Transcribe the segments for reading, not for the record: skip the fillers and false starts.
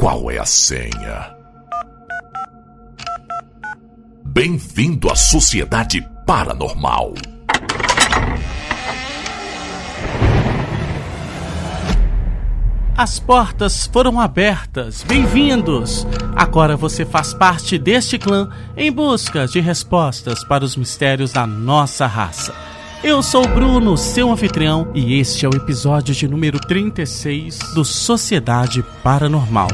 Qual é a senha? Bem-vindo à Sociedade Paranormal. As portas foram abertas, bem-vindos! Agora você faz parte deste clã em busca de respostas para os mistérios da nossa raça. Eu sou o Bruno, seu anfitrião, e este é o episódio de número 36 do Sociedade Paranormal.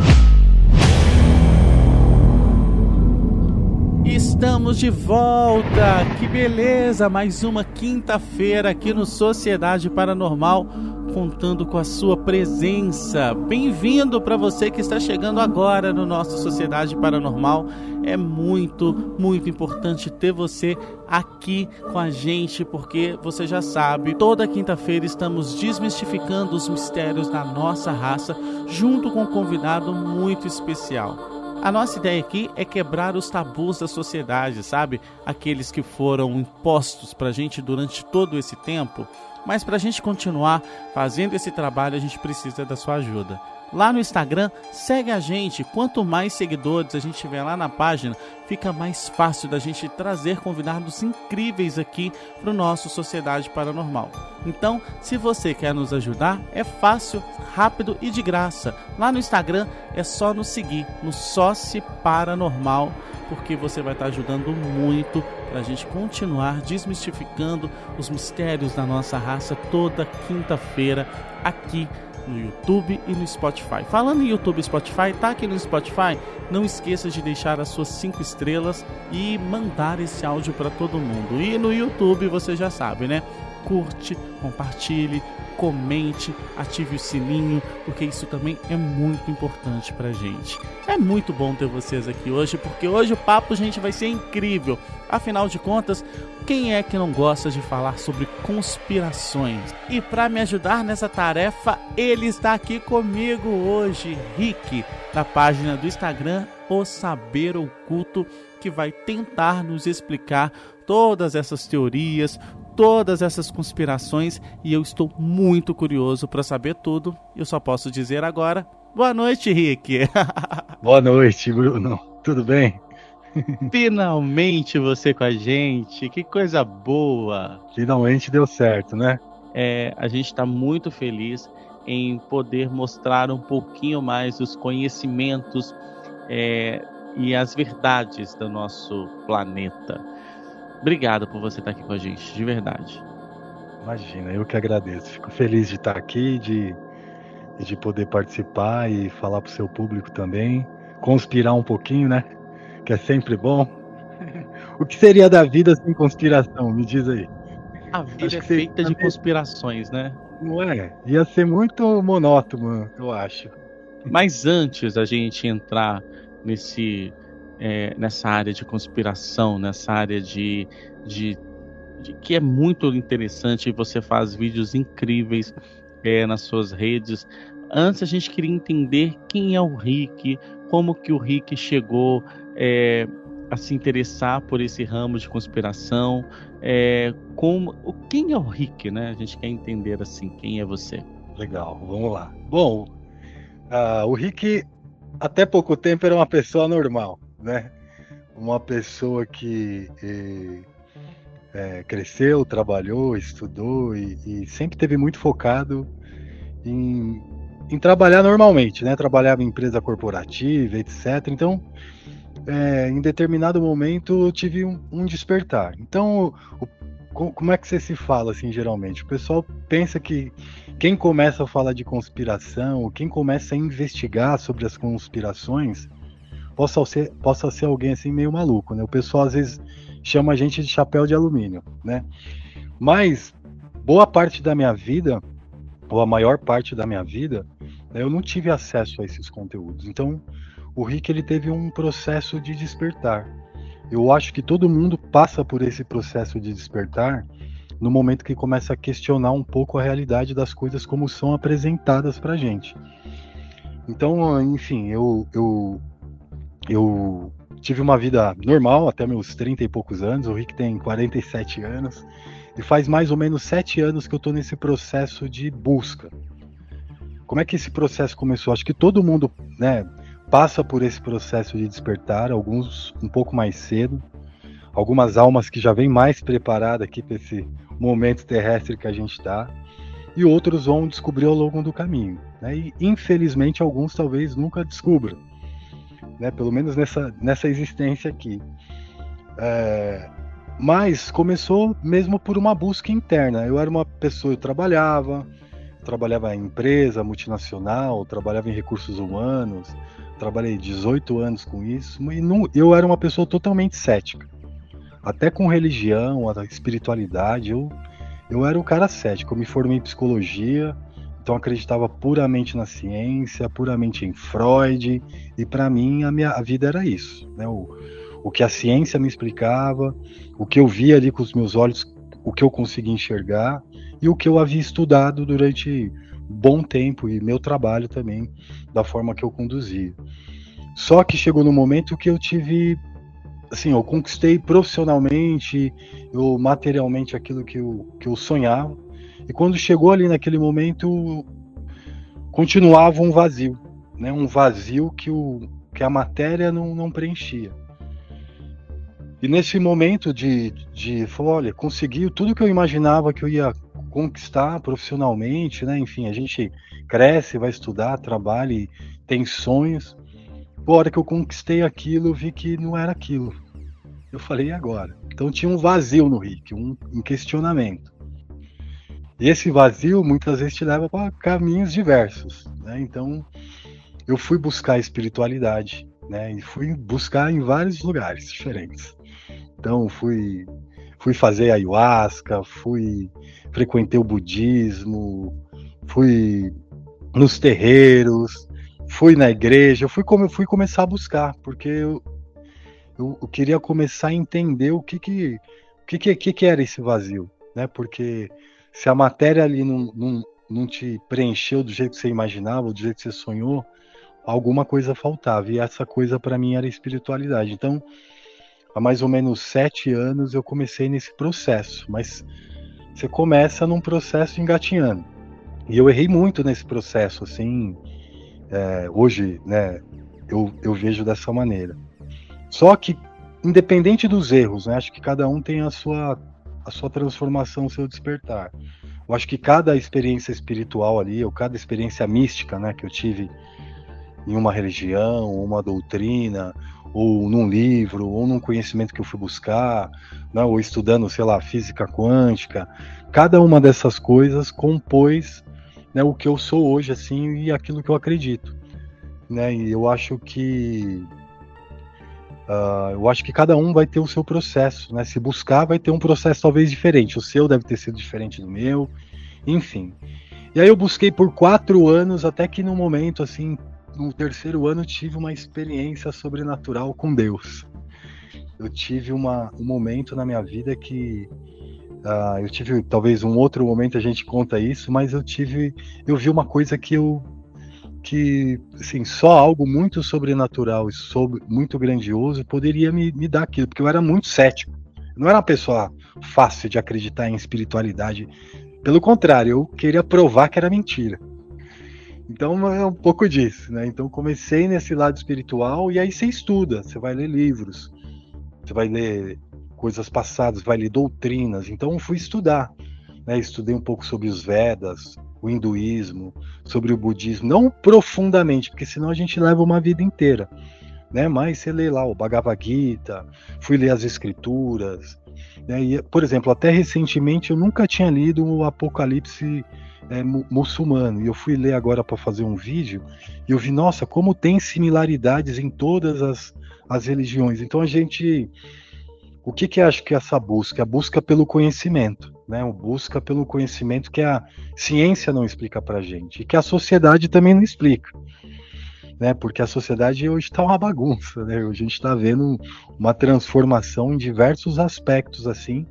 Estamos de volta! Que beleza! Mais uma quinta-feira aqui no Sociedade Paranormal, contando com a sua presença. Bem-vindo para você que está chegando agora no nosso Sociedade Paranormal. É muito, muito importante ter você aqui com a gente, porque você já sabe, toda quinta-feira estamos desmistificando os mistérios da nossa raça, junto com um convidado muito especial. A nossa ideia aqui é quebrar os tabus da sociedade, sabe? Aqueles que foram impostos pra gente durante todo esse tempo. Mas pra gente continuar fazendo esse trabalho, a gente precisa da sua ajuda. Lá no Instagram, segue a gente. Quanto mais seguidores a gente tiver lá na página, fica mais fácil da gente trazer convidados incríveis aqui para o nosso Sociedade Paranormal. Então, se você quer nos ajudar, é fácil, rápido e de graça. Lá no Instagram é só nos seguir no Soci Paranormal, porque você vai estar ajudando muito para a gente continuar desmistificando os mistérios da nossa raça toda quinta-feira aqui no YouTube e no Spotify. Falando em YouTube e Spotify, tá aqui no Spotify? Não esqueça de deixar as suas 5 estrelas e mandar esse áudio para todo mundo. E no YouTube você já sabe, né? Curte, compartilhe, comente, ative o sininho, porque isso também é muito importante pra gente. É muito bom ter vocês aqui hoje, porque hoje o papo, gente, vai ser incrível. Afinal de contas, quem é que não gosta de falar sobre conspirações? E para me ajudar nessa tarefa, ele está aqui comigo hoje, Rick, da página do Instagram O Saber Oculto, que vai tentar nos explicar todas essas teorias, todas essas conspirações, e eu estou muito curioso para saber tudo. Eu só posso dizer agora, boa noite, Rick. Boa noite, Bruno. Tudo bem? Finalmente você com a gente, que coisa boa. Finalmente deu certo, né? A gente está muito feliz em poder mostrar um pouquinho mais dos conhecimentos e as verdades do nosso planeta. Obrigado por você estar aqui com a gente, de verdade. Imagina, eu que agradeço. Fico feliz de estar aqui, de poder participar e falar para o seu público também. Conspirar um pouquinho, né? Que é sempre bom. O que seria da vida sem conspiração? Me diz aí. A vida é feita de conspirações, né? Não é? Ia ser muito monótono, eu acho. Mas antes da gente entrar nessa área de conspiração, nessa área de que é muito interessante, e você faz vídeos incríveis nas suas redes. Antes a gente queria entender quem é o Rick, como que o Rick chegou a se interessar por esse ramo de conspiração, quem é o Rick, né? A gente quer entender assim, quem é você. Legal, vamos lá. Bom, o Rick até pouco tempo era uma pessoa normal, né? Uma pessoa que cresceu, trabalhou, estudou e sempre teve muito focado em trabalhar normalmente, né? Trabalhava em empresa corporativa, etc. Então, em determinado momento, eu tive um despertar. Então, como é que você se fala, assim, geralmente? O pessoal pensa que quem começa a falar de conspiração, quem começa a investigar sobre as conspirações, possa ser alguém assim meio maluco, né? O pessoal às vezes chama a gente de chapéu de alumínio, né? Mas boa parte da minha vida, ou a maior parte da minha vida, né, eu não tive acesso a esses conteúdos. Então, o Rick, ele teve um processo de despertar. Eu acho que todo mundo passa por esse processo de despertar no momento que começa a questionar um pouco a realidade das coisas como são apresentadas pra gente. Então, enfim, eu tive uma vida normal até meus 30 e poucos anos. O Rick tem 47 anos e faz mais ou menos 7 anos que eu estou nesse processo de busca. Como é que esse processo começou? Acho que todo mundo, né, passa por esse processo de despertar, alguns um pouco mais cedo, algumas almas que já vêm mais preparadas aqui para esse momento terrestre que a gente está, e outros vão descobrir ao longo do caminho, né? E infelizmente alguns talvez nunca descubram, né? Pelo menos nessa existência aqui. Mas começou mesmo por uma busca interna. Eu era uma pessoa, eu trabalhava em empresa multinacional, trabalhava em recursos humanos, trabalhei 18 anos com isso, e eu era uma pessoa totalmente cética. Até com religião, a espiritualidade, eu era um cara cético. Eu me formei em psicologia, então acreditava puramente na ciência, puramente em Freud, e para mim a vida era isso, né? O que a ciência me explicava, o que eu via ali com os meus olhos, o que eu conseguia enxergar, e o que eu havia estudado durante bom tempo, e meu trabalho também, da forma que eu conduzia. Só que chegou no momento que eu tive, assim, eu conquistei profissionalmente, materialmente aquilo que eu sonhava, e quando chegou ali naquele momento, continuava um vazio, né? Um vazio que a matéria não preenchia. E nesse momento de falar, olha, conseguiu tudo que eu imaginava que eu ia conquistar profissionalmente, né? Enfim, a gente cresce, vai estudar, trabalha e tem sonhos. A hora que eu conquistei aquilo, eu vi que não era aquilo. Eu falei, e agora? Então tinha um vazio no Rick, um questionamento. E esse vazio muitas vezes te leva para caminhos diversos, né? Então eu fui buscar a espiritualidade, né? E fui buscar em vários lugares diferentes. Então fui fazer ayahuasca, frequentei o budismo, fui nos terreiros, fui na igreja, eu fui começar a buscar, porque eu queria começar a entender o que era esse vazio, né? Porque se a matéria ali não te preencheu do jeito que você imaginava, do jeito que você sonhou, alguma coisa faltava, e essa coisa para mim era a espiritualidade. Então, há mais ou menos 7 anos eu comecei nesse processo, mas você começa num processo engatinhando. E eu errei muito nesse processo, assim, hoje, né, eu vejo dessa maneira. Só que, independente dos erros, né, acho que cada um tem a sua transformação, o seu despertar. Eu acho que cada experiência espiritual ali, ou cada experiência mística, né, que eu tive em uma religião, uma doutrina, ou num livro, ou num conhecimento que eu fui buscar, né, ou estudando, sei lá, física quântica, cada uma dessas coisas compôs, né, o que eu sou hoje, assim, e aquilo que eu acredito, né? E eu acho que cada um vai ter o seu processo, né? Se buscar, vai ter um processo talvez diferente. O seu deve ter sido diferente do meu, enfim. E aí eu busquei por 4 anos, até que no momento, assim, no 3º ano, eu tive uma experiência sobrenatural com Deus. Eu tive um momento na minha vida que eu tive, talvez um outro momento a gente conta isso, mas eu vi uma coisa que assim, só algo muito sobrenatural e muito grandioso poderia me dar aquilo, porque eu era muito cético. Eu não era uma pessoa fácil de acreditar em espiritualidade. Pelo contrário, eu queria provar que era mentira. Então é um pouco disso, né? Então comecei nesse lado espiritual, e aí você estuda, você vai ler livros, você vai ler coisas passadas, vai ler doutrinas. Então eu fui estudar, né? Estudei um pouco sobre os Vedas, o hinduísmo, sobre o budismo, não profundamente, porque senão a gente leva uma vida inteira, né? Mas você lê lá o Bhagavad Gita, fui ler as escrituras, né? E, por exemplo, até recentemente eu nunca tinha lido o Apocalipse muçulmano, e eu fui ler agora para fazer um vídeo, e eu vi, nossa, como tem similaridades em todas as religiões. Então o que acho que é essa busca? A busca pelo conhecimento, né? A busca pelo conhecimento que a ciência não explica pra gente, e que a sociedade também não explica, né? Porque a sociedade hoje está uma bagunça, né? A gente está vendo uma transformação em diversos aspectos, assim.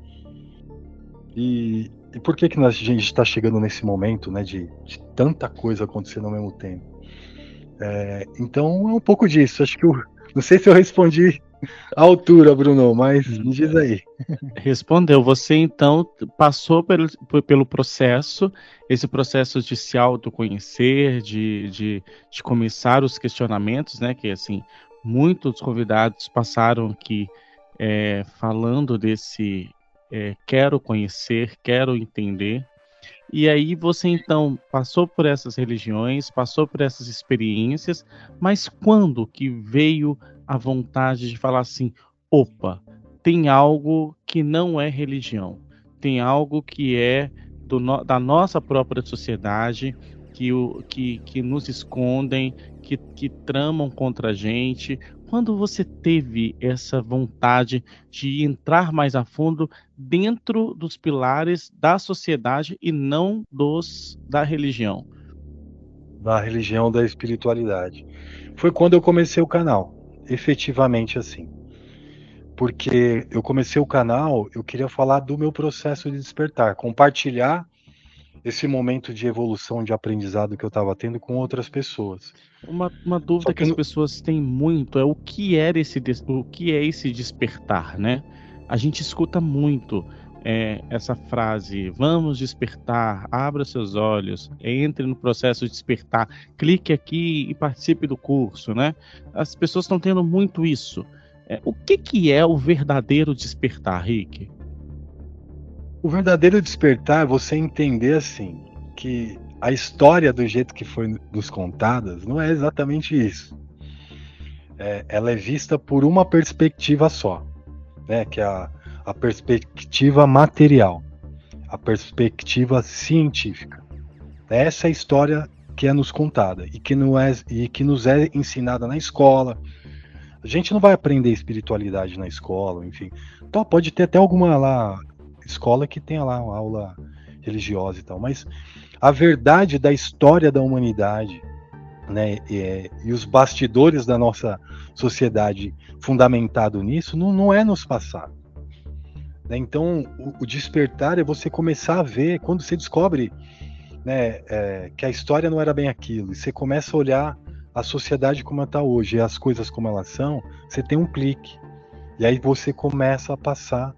E por que a gente está chegando nesse momento, né, de tanta coisa acontecendo ao mesmo tempo? Então é um pouco disso. Acho que não sei se eu respondi altura, Bruno, mas me diz aí. Respondeu. Você, então, passou pelo processo, esse processo de se autoconhecer, de começar os questionamentos, né? Que, assim, muitos convidados passaram aqui falando desse quero conhecer, quero entender. E aí você, então, passou por essas religiões, passou por essas experiências, mas quando que veio a vontade de falar assim, opa, tem algo que não é religião, tem algo que é da nossa própria sociedade, que nos escondem, que tramam contra a gente. Quando você teve essa vontade de entrar mais a fundo dentro dos pilares da sociedade e não da religião? Da religião, da espiritualidade. Foi quando eu comecei o canal, efetivamente assim. Porque eu comecei o canal, eu queria falar do meu processo de despertar, compartilhar esse momento de evolução, de aprendizado que eu estava tendo com outras pessoas. Uma Só dúvida que que as pessoas têm muito é o que é esse despertar, né? A gente escuta muito essa frase, vamos despertar, abra seus olhos, entre no processo de despertar, clique aqui e participe do curso, né? As pessoas estão tendo muito isso. O que é o verdadeiro despertar, Rick? o verdadeiro despertar é você entender assim, que a história do jeito que foi nos contadas não é exatamente isso. Ela é vista por uma perspectiva só, né? Que é a perspectiva material, a perspectiva científica. Essa é a história que é nos contada e que nos é ensinada na escola. A gente não vai aprender espiritualidade na escola, enfim. Então pode ter até alguma lá escola que tenha lá uma aula religiosa e tal, mas a verdade da história da humanidade, né, e os bastidores da nossa sociedade fundamentado nisso, não é nos passado. Né? Então, o despertar é você começar a ver, quando você descobre, né, que a história não era bem aquilo, e você começa a olhar a sociedade como ela está hoje, e as coisas como elas são, você tem um clique. E aí você começa a passar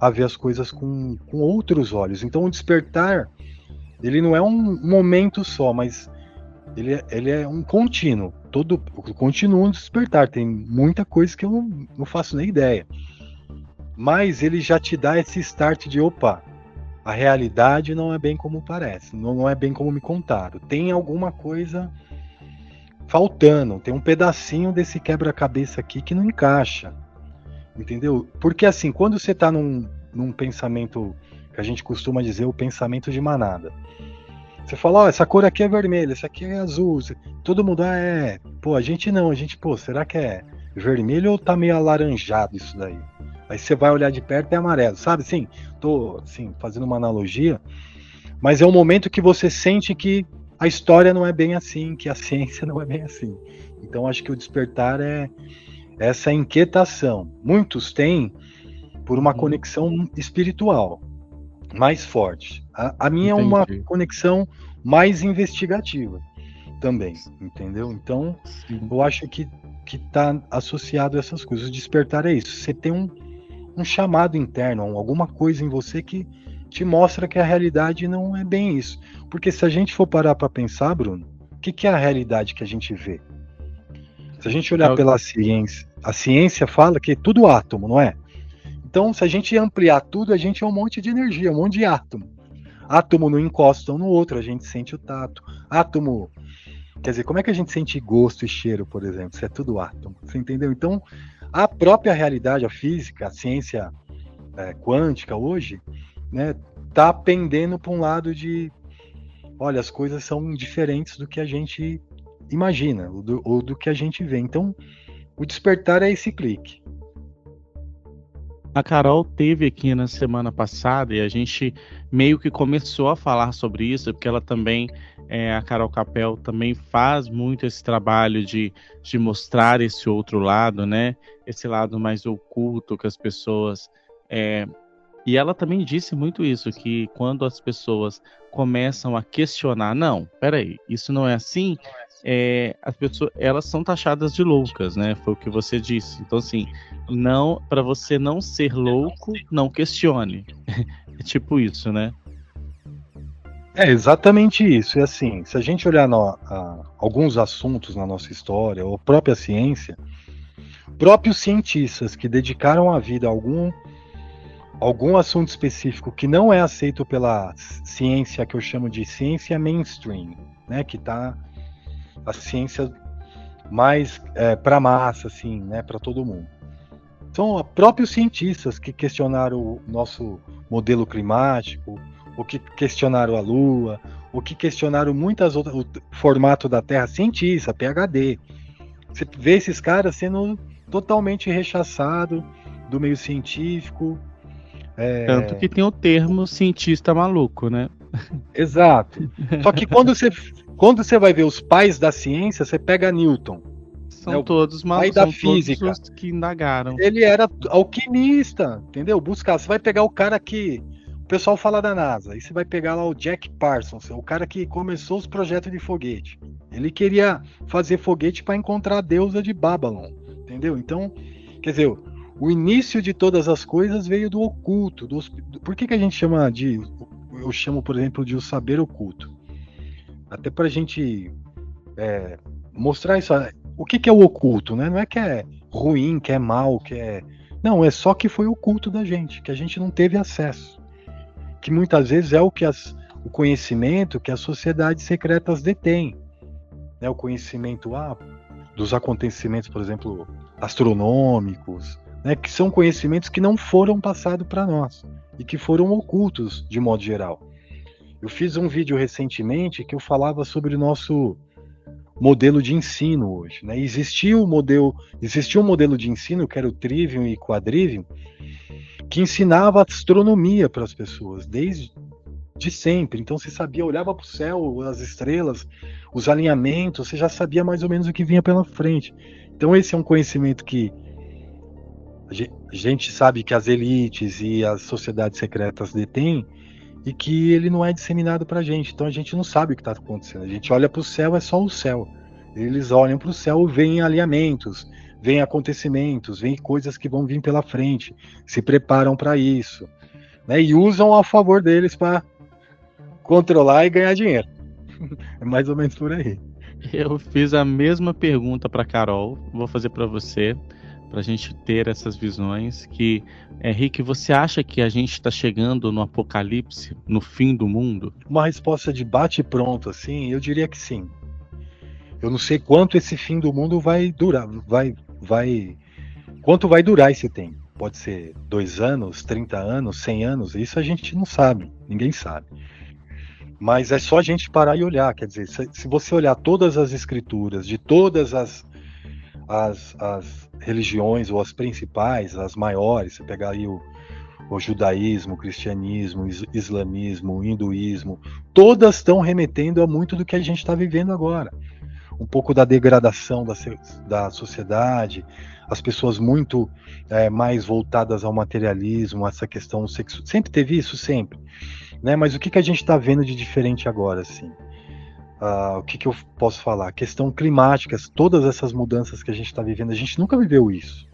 a ver as coisas com outros olhos. Então, o despertar, ele não é um momento só, mas ele é um contínuo. Continua um despertar. Tem muita coisa que eu não faço nem ideia. Mas ele já te dá esse start de, opa, a realidade não é bem como parece, não é bem como me contaram. Tem alguma coisa faltando, tem um pedacinho desse quebra-cabeça aqui que não encaixa. Entendeu? Porque assim, quando você está num pensamento que a gente costuma dizer, o pensamento de manada. Você fala, essa cor aqui é vermelha, essa aqui é azul. Todo mundo, Pô, a gente, pô, será que é vermelho ou tá meio alaranjado isso daí? Aí você vai olhar de perto e é amarelo, sabe? Sim, tô assim, fazendo uma analogia, mas é um momento que você sente que a história não é bem assim, que a ciência não é bem assim. Então acho que o despertar é essa inquietação. Muitos têm por uma conexão espiritual mais forte. A minha Entendi. é uma conexão mais investigativa também, entendeu? Então, eu acho que está associado a essas coisas. O despertar é isso. Você tem um chamado interno, alguma coisa em você que te mostra que a realidade não é bem isso. Porque se a gente for parar para pensar, Bruno, o que é a realidade que a gente vê? Se a gente olhar pela ciência, a ciência fala que é tudo átomo, não é? Então, se a gente ampliar tudo, a gente é um monte de energia, um monte de átomo. Átomo não encosta um no outro, a gente sente o tato. Átomo, quer dizer, como é que a gente sente gosto e cheiro, por exemplo? Isso é tudo átomo, você entendeu? Então, a própria realidade, a física, a ciência quântica hoje, né, tá pendendo para um lado de, olha, as coisas são diferentes do que a gente imagina, ou do que a gente vê. Então, o despertar é esse clique. A Carol teve aqui na semana passada e a gente meio que começou a falar sobre isso, porque ela também, a Carol Capel, também faz muito esse trabalho de mostrar esse outro lado, né? Esse lado mais oculto que as pessoas... E ela também disse muito isso, que quando as pessoas começam a questionar, não, peraí, isso não é assim, as pessoas, elas são taxadas de loucas, né? Foi o que você disse. Então, assim, não, para você não ser louco, não questione. É tipo isso, né? É exatamente isso. E assim, se a gente olhar alguns assuntos na nossa história, ou própria ciência, próprios cientistas que dedicaram a vida a algum assunto específico que não é aceito pela ciência que eu chamo de ciência mainstream, né? Que tá a ciência mais para massa, assim, né? Para todo mundo. São próprios cientistas que questionaram o nosso modelo climático, o que questionaram a Lua, o que questionaram muitas outras, o formato da Terra, cientista, PhD. Você vê esses caras sendo totalmente rechaçados do meio científico. Tanto que tem o termo cientista maluco, né? Exato. Só que quando você vai ver os pais da ciência, você pega Newton. São todos malucos, da física. Todos os que indagaram. Ele era alquimista, entendeu? Você vai pegar o cara que o pessoal fala da NASA, e você vai pegar lá o Jack Parsons, o cara que começou os projetos de foguete. Ele queria fazer foguete para encontrar a deusa de Babylon, entendeu? Então, quer dizer, o início de todas as coisas veio do oculto. Por que a gente chama eu chamo, por exemplo, de o saber oculto? Até para a gente mostrar isso. O que é o oculto, né? Não é que é ruim, que é mal, que é... Não, é só que foi oculto da gente, que a gente não teve acesso. Que muitas vezes é o conhecimento que as sociedades secretas detêm. Né? O conhecimento dos acontecimentos, por exemplo, astronômicos, né? Que são conhecimentos que não foram passados para nós e que foram ocultos de modo geral. Eu fiz um vídeo recentemente que eu falava sobre o nosso modelo de ensino hoje, né? Existia um modelo de ensino que era o Trivium e Quadrivium, que ensinava astronomia para as pessoas desde sempre. Então você sabia, olhava para o céu, as estrelas, os alinhamentos, você já sabia mais ou menos o que vinha pela frente. Então esse é um conhecimento que a gente sabe que as elites e as sociedades secretas detêm, e que ele não é disseminado para a gente. Então a gente não sabe o que está acontecendo. A gente olha para o céu, é só o céu. Eles olham para o céu, veem alinhamentos, veem acontecimentos, veem coisas que vão vir pela frente, se preparam para isso, né? E usam a favor deles para controlar e ganhar dinheiro. É mais ou menos por aí. Eu fiz a mesma pergunta para Carol, vou fazer para você, para a gente ter essas visões. Que, Rick, você acha que a gente está chegando no apocalipse, no fim do mundo? Uma resposta de bate pronto, assim, eu diria que sim. Eu não sei quanto esse fim do mundo vai durar, quanto vai durar esse tempo. Pode ser 2 anos, 30 anos, 100 anos, isso a gente não sabe, ninguém sabe. Mas é só a gente parar e olhar, quer dizer, se você olhar todas as escrituras de todas as religiões, ou as principais, as maiores, você pegar aí o judaísmo, o cristianismo, o islamismo, o hinduísmo, todas estão remetendo a muito do que a gente está vivendo agora. Um pouco da degradação da sociedade, as pessoas muito mais voltadas ao materialismo, essa questão sexual. Sempre teve isso, sempre. Né? Mas o que a gente está vendo de diferente agora, assim? O que eu posso falar? Questão climática, todas essas mudanças que a gente está vivendo, a gente nunca viveu isso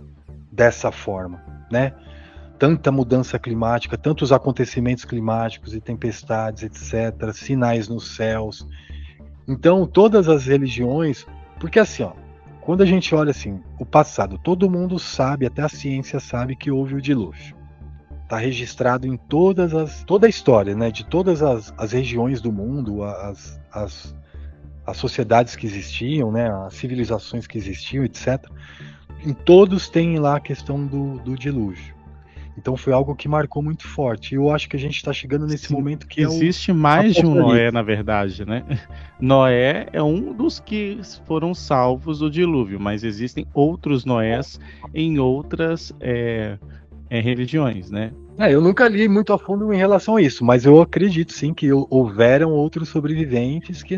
dessa forma, né? Tanta mudança climática, tantos acontecimentos climáticos e tempestades, etc., sinais nos céus. Então, todas as religiões, porque assim, quando a gente olha assim, o passado, todo mundo sabe, até a ciência sabe que houve o dilúvio. Está registrado em toda a história, né, de todas as regiões do mundo, as sociedades que existiam, né, as civilizações que existiam, etc. Em todos tem lá a questão do dilúvio. Então foi algo que marcou muito forte. E eu acho que a gente está chegando nesse momento que existe mais de um Noé, na verdade, né? Noé é um dos que foram salvos do dilúvio, mas existem outros Noés em outras religiões, né? Eu nunca li muito a fundo em relação a isso, mas eu acredito sim que houveram outros sobreviventes que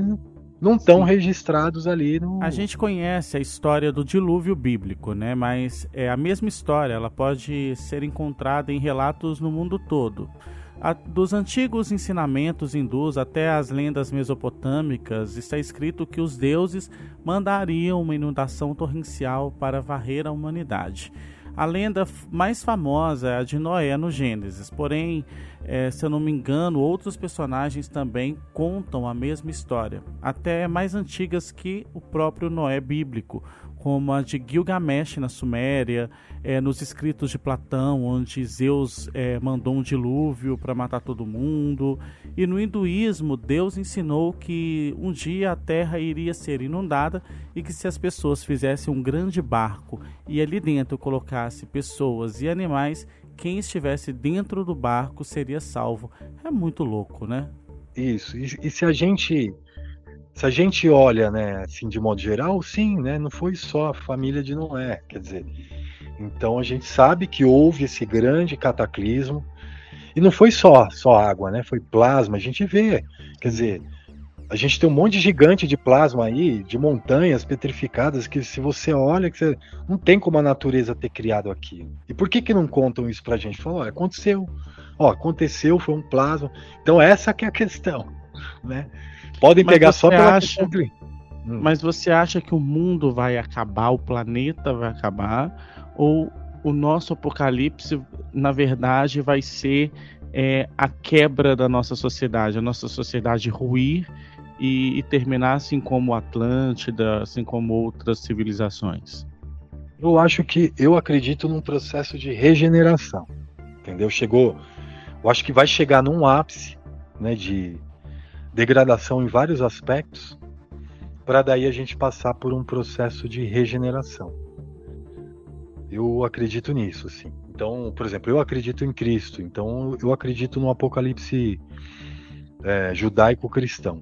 não estão registrados ali no... A gente conhece a história do dilúvio bíblico, né? Mas a mesma história, ela pode ser encontrada em relatos no mundo todo. Dos antigos ensinamentos hindus até as lendas mesopotâmicas, está escrito que os deuses mandariam uma inundação torrencial para varrer a humanidade. A lenda mais famosa é a de Noé no Gênesis, porém, se eu não me engano, outros personagens também contam a mesma história, até mais antigas que o próprio Noé bíblico, como a de Gilgamesh na Suméria, nos escritos de Platão, onde Zeus mandou um dilúvio para matar todo mundo. E no hinduísmo, Deus ensinou que um dia a terra iria ser inundada e que se as pessoas fizessem um grande barco e ali dentro colocasse pessoas e animais, quem estivesse dentro do barco seria salvo. É muito louco, né? Isso. E se a gente olha, né, assim, de modo geral, sim, né, não foi só a família de Noé, quer dizer, então a gente sabe que houve esse grande cataclismo, e não foi só água, né, foi plasma, a gente vê, quer dizer, a gente tem um monte de gigante de plasma aí, de montanhas petrificadas, que se você olha, que você, não tem como a natureza ter criado aquilo. E por que não contam isso pra gente? Falam, aconteceu, foi um plasma, então essa que é a questão, né? Podem pegar só pela questão. Mas você acha que o mundo vai acabar, o planeta vai acabar, ou o nosso apocalipse, na verdade, vai ser a quebra da nossa sociedade, a nossa sociedade ruir e terminar assim como Atlântida, assim como outras civilizações? Eu acredito num processo de regeneração, entendeu? Eu acho que vai chegar num ápice, né, de degradação em vários aspectos, para daí a gente passar por um processo de regeneração. Eu acredito nisso, sim. Então, por exemplo, eu acredito em Cristo, então eu acredito no apocalipse judaico-cristão.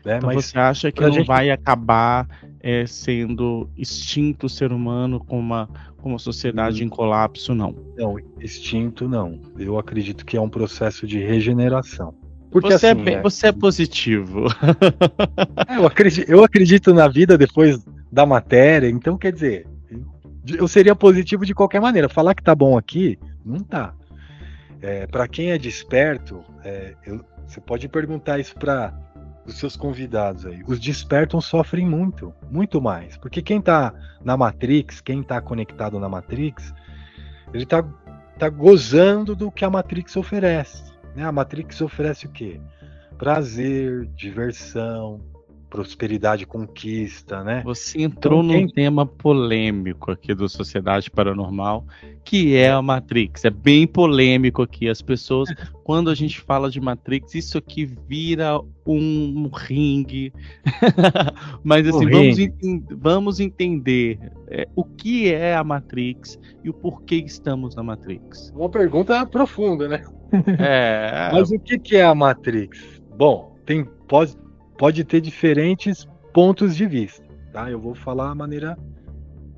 Né? Então Mas você acha que não vai acabar sendo extinto o ser humano com uma sociedade em colapso, não? Não, extinto não. Eu acredito que é um processo de regeneração. Porque, você é positivo. Eu acredito na vida depois da matéria, então quer dizer, eu seria positivo de qualquer maneira. Falar que tá bom aqui, não tá. Para quem é desperto, você pode perguntar isso para os seus convidados aí. Os despertos sofrem muito, muito mais. Porque quem tá na Matrix, quem tá conectado na Matrix, ele tá gozando do que a Matrix oferece. A Matrix oferece o quê? Prazer, diversão, prosperidade, conquista, né? Você entrou num tema polêmico aqui do Sociedade Paranormal, que é a Matrix. É bem polêmico aqui. As pessoas, quando a gente fala de Matrix, isso aqui vira um ringue. Mas assim, vamos entender o que é a Matrix e o porquê estamos na Matrix. Uma pergunta profunda, né? Mas o que é a Matrix? Bom, pode ter diferentes pontos de vista, tá? Eu vou falar a maneira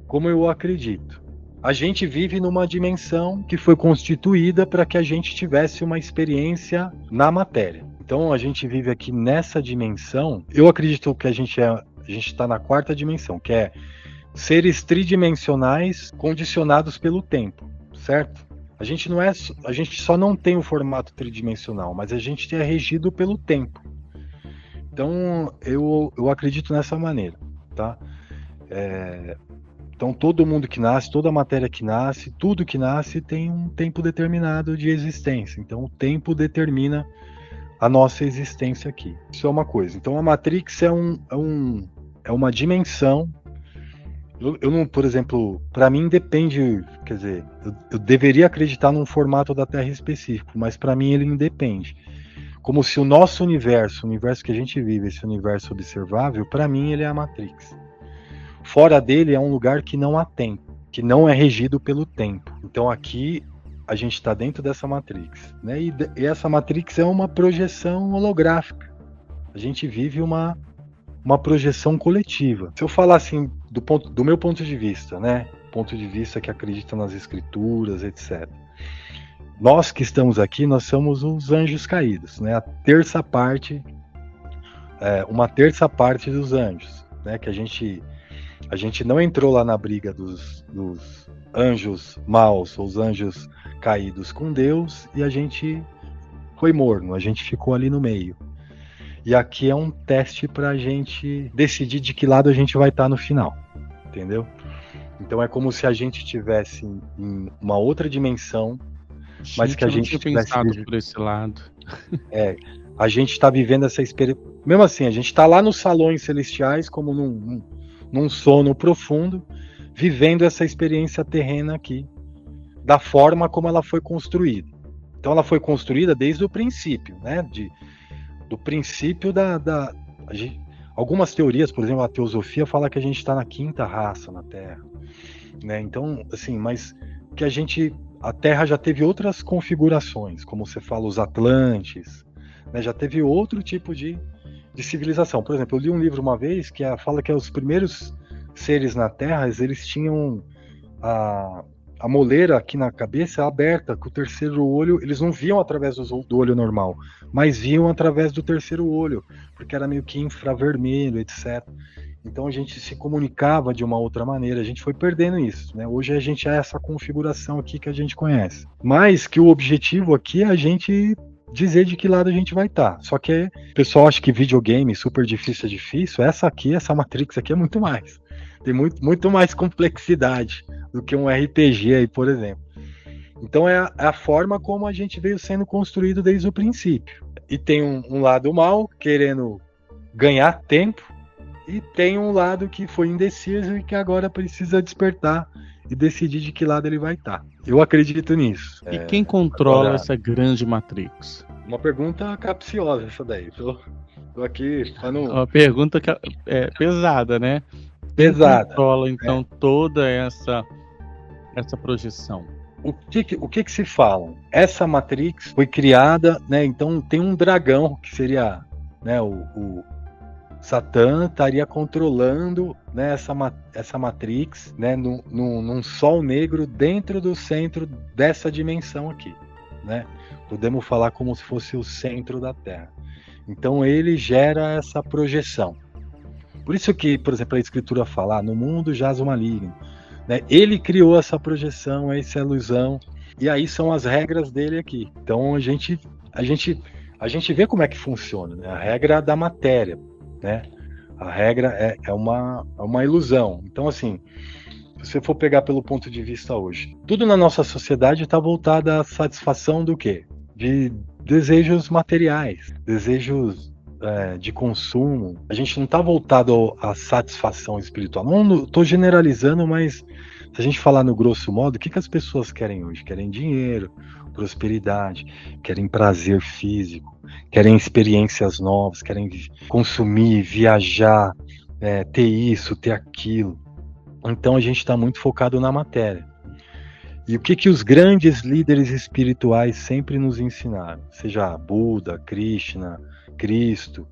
como eu acredito. A gente vive numa dimensão que foi constituída para que a gente tivesse uma experiência na matéria. Então a gente vive aqui nessa dimensão. Eu acredito que a gente está na quarta dimensão, que é seres tridimensionais condicionados pelo tempo, certo? A gente só não tem o formato tridimensional, mas a gente é regido pelo tempo. Então, eu acredito nessa maneira, tá? Então, todo mundo que nasce, toda matéria que nasce, tudo que nasce tem um tempo determinado de existência. Então, o tempo determina a nossa existência aqui. Isso é uma coisa. Então, a Matrix é uma dimensão. Eu não, por exemplo, para mim depende, quer dizer, eu deveria acreditar num formato da Terra específico, mas para mim ele independe. Como se o nosso universo, o universo que a gente vive, esse universo observável, para mim ele é a Matrix. Fora dele é um lugar que não há tempo, que não é regido pelo tempo. Então aqui a gente está dentro dessa Matrix, né? E essa Matrix é uma projeção holográfica. A gente vive uma projeção coletiva. Se eu falar assim, do meu ponto de vista, né? Ponto de vista que acredita nas escrituras, etc. Nós que estamos aqui, nós somos os anjos caídos, né? Uma terça parte dos anjos, né? Que a gente não entrou lá na briga dos anjos maus, ou os anjos caídos com Deus, e a gente foi morno, a gente ficou ali no meio. E aqui é um teste para a gente decidir de que lado a gente vai estar no final, entendeu? Então é como se a gente estivesse em uma outra dimensão, mas que a gente não tinha tivesse pensado por esse lado. A gente está vivendo essa experiência. Mesmo assim, a gente está lá nos salões celestiais, como num sono profundo, vivendo essa experiência terrena aqui, da forma como ela foi construída. Então ela foi construída desde o princípio, né? Do princípio algumas teorias, por exemplo, a teosofia fala que a gente está na quinta raça na Terra, né? Então, assim, mas que a Terra já teve outras configurações, como você fala, os Atlantes, né? Já teve outro tipo de civilização. Por exemplo, eu li um livro uma vez que fala que os primeiros seres na Terra, eles tinham a moleira aqui na cabeça aberta, com o terceiro olho, eles não viam através do olho normal, mas viam através do terceiro olho, porque era meio que infravermelho, etc. Então a gente se comunicava de uma outra maneira, a gente foi perdendo isso, né? Hoje a gente é essa configuração aqui que a gente conhece. Mas que o objetivo aqui é a gente dizer de que lado a gente vai estar. Só que o pessoal acha que videogame super difícil é difícil, essa Matrix aqui é muito mais. Tem muito mais complexidade do que um RPG aí, por exemplo. Então é a forma como a gente veio sendo construído desde o princípio. E tem um lado mal, querendo ganhar tempo, e tem um lado que foi indeciso e que agora precisa despertar e decidir de que lado ele vai estar. Eu acredito nisso. E quem controla essa grande Matrix? Uma pergunta capciosa essa daí. Tô aqui falando... Uma pergunta que é pesada, né? Pesada. Quem controla, então, toda essa projeção? O que se fala? Essa Matrix foi criada, né? Então tem um dragão que seria, né, o Satã estaria controlando, né, essa Matrix, né, num sol negro dentro do centro dessa dimensão aqui, né? Podemos falar como se fosse o centro da Terra. Então ele gera essa projeção. Por isso que, por exemplo, a Escritura fala, no mundo jaz o maligno, né? Ele criou essa projeção, essa ilusão, e aí são as regras dele aqui. Então a gente vê como é que funciona, né? A regra da matéria, né? A regra é uma ilusão. Então, assim, se você for pegar pelo ponto de vista hoje, tudo na nossa sociedade está voltado à satisfação do quê? De desejos materiais, desejos de consumo. A gente não está voltado à satisfação espiritual. Não estou generalizando, mas se a gente falar no grosso modo, o que as pessoas querem hoje? Querem dinheiro, prosperidade, querem prazer físico, querem experiências novas, querem consumir, viajar, ter isso, ter aquilo. Então a gente está muito focado na matéria. E o que os grandes líderes espirituais sempre nos ensinaram? Seja Buda, Krishna, Cristo,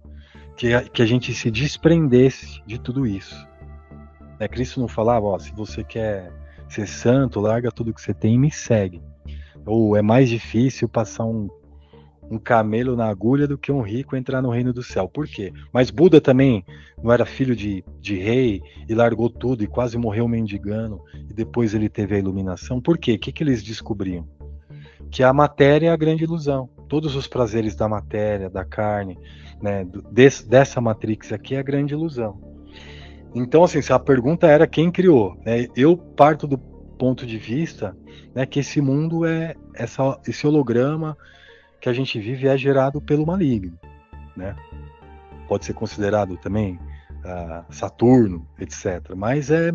que a gente se desprendesse de tudo isso. Cristo não falava, se você quer ser santo, larga tudo que você tem e me segue. Ou é mais difícil passar um camelo na agulha do que um rico entrar no reino do céu. Por quê? Mas Buda também não era filho de rei e largou tudo e quase morreu mendigando e depois ele teve a iluminação. Por quê? O que eles descobriam? Que a matéria é a grande ilusão. Todos os prazeres da matéria, da carne, né, dessa Matrix aqui é a grande ilusão. Então, assim, se a pergunta era quem criou, né, eu parto do ponto de vista, né, que esse mundo esse holograma que a gente vive é gerado pelo maligno, né? Pode ser considerado também Saturno, etc. Mas é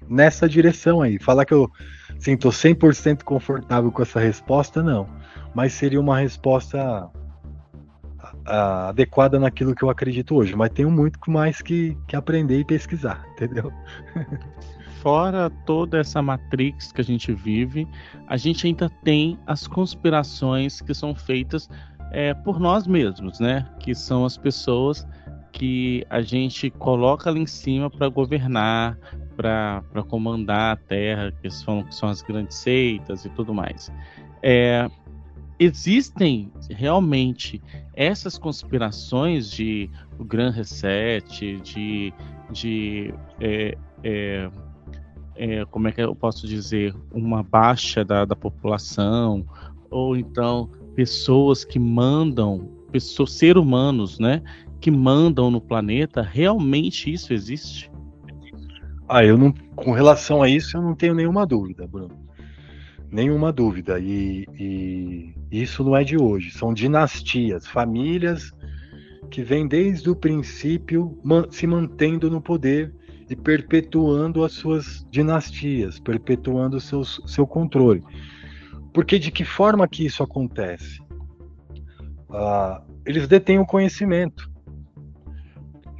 nessa direção aí. Falar que eu estou 100% confortável com essa resposta, não. Mas seria uma resposta adequada naquilo que eu acredito hoje. Mas tenho muito mais que aprender e pesquisar, entendeu? Fora toda essa Matrix que a gente vive, a gente ainda tem as conspirações que são feitas por nós mesmos, né? Que são as pessoas que a gente coloca ali em cima para governar, para comandar a Terra, que são as grandes seitas e tudo mais. Existem realmente essas conspirações de o Gran Reset, como é que eu posso dizer, uma baixa da população, ou então pessoas que mandam, ser humanos, né, que mandam no planeta, realmente isso existe? Eu não, com relação a isso, eu não tenho nenhuma dúvida, Bruno. Nenhuma dúvida. E isso não é de hoje. São dinastias, famílias que vêm desde o princípio se mantendo no poder e perpetuando as suas dinastias, perpetuando o seu controle. Porque de que forma que isso acontece? Eles detêm o conhecimento.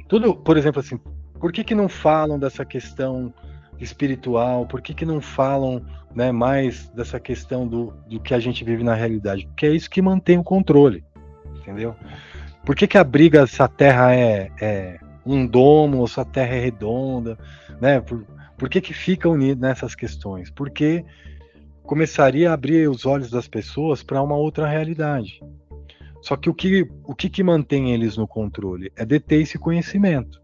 Tudo, por exemplo, assim, por que não falam dessa questão espiritual? Por que não falam, né, mais dessa questão do que a gente vive na realidade? Porque é isso que mantém o controle, entendeu? Por que a briga se a Terra é um domo ou se a Terra é redonda, né? Por que fica unido nessas questões? Porque começaria a abrir os olhos das pessoas para uma outra realidade. Só que o que mantém eles no controle é deter esse conhecimento,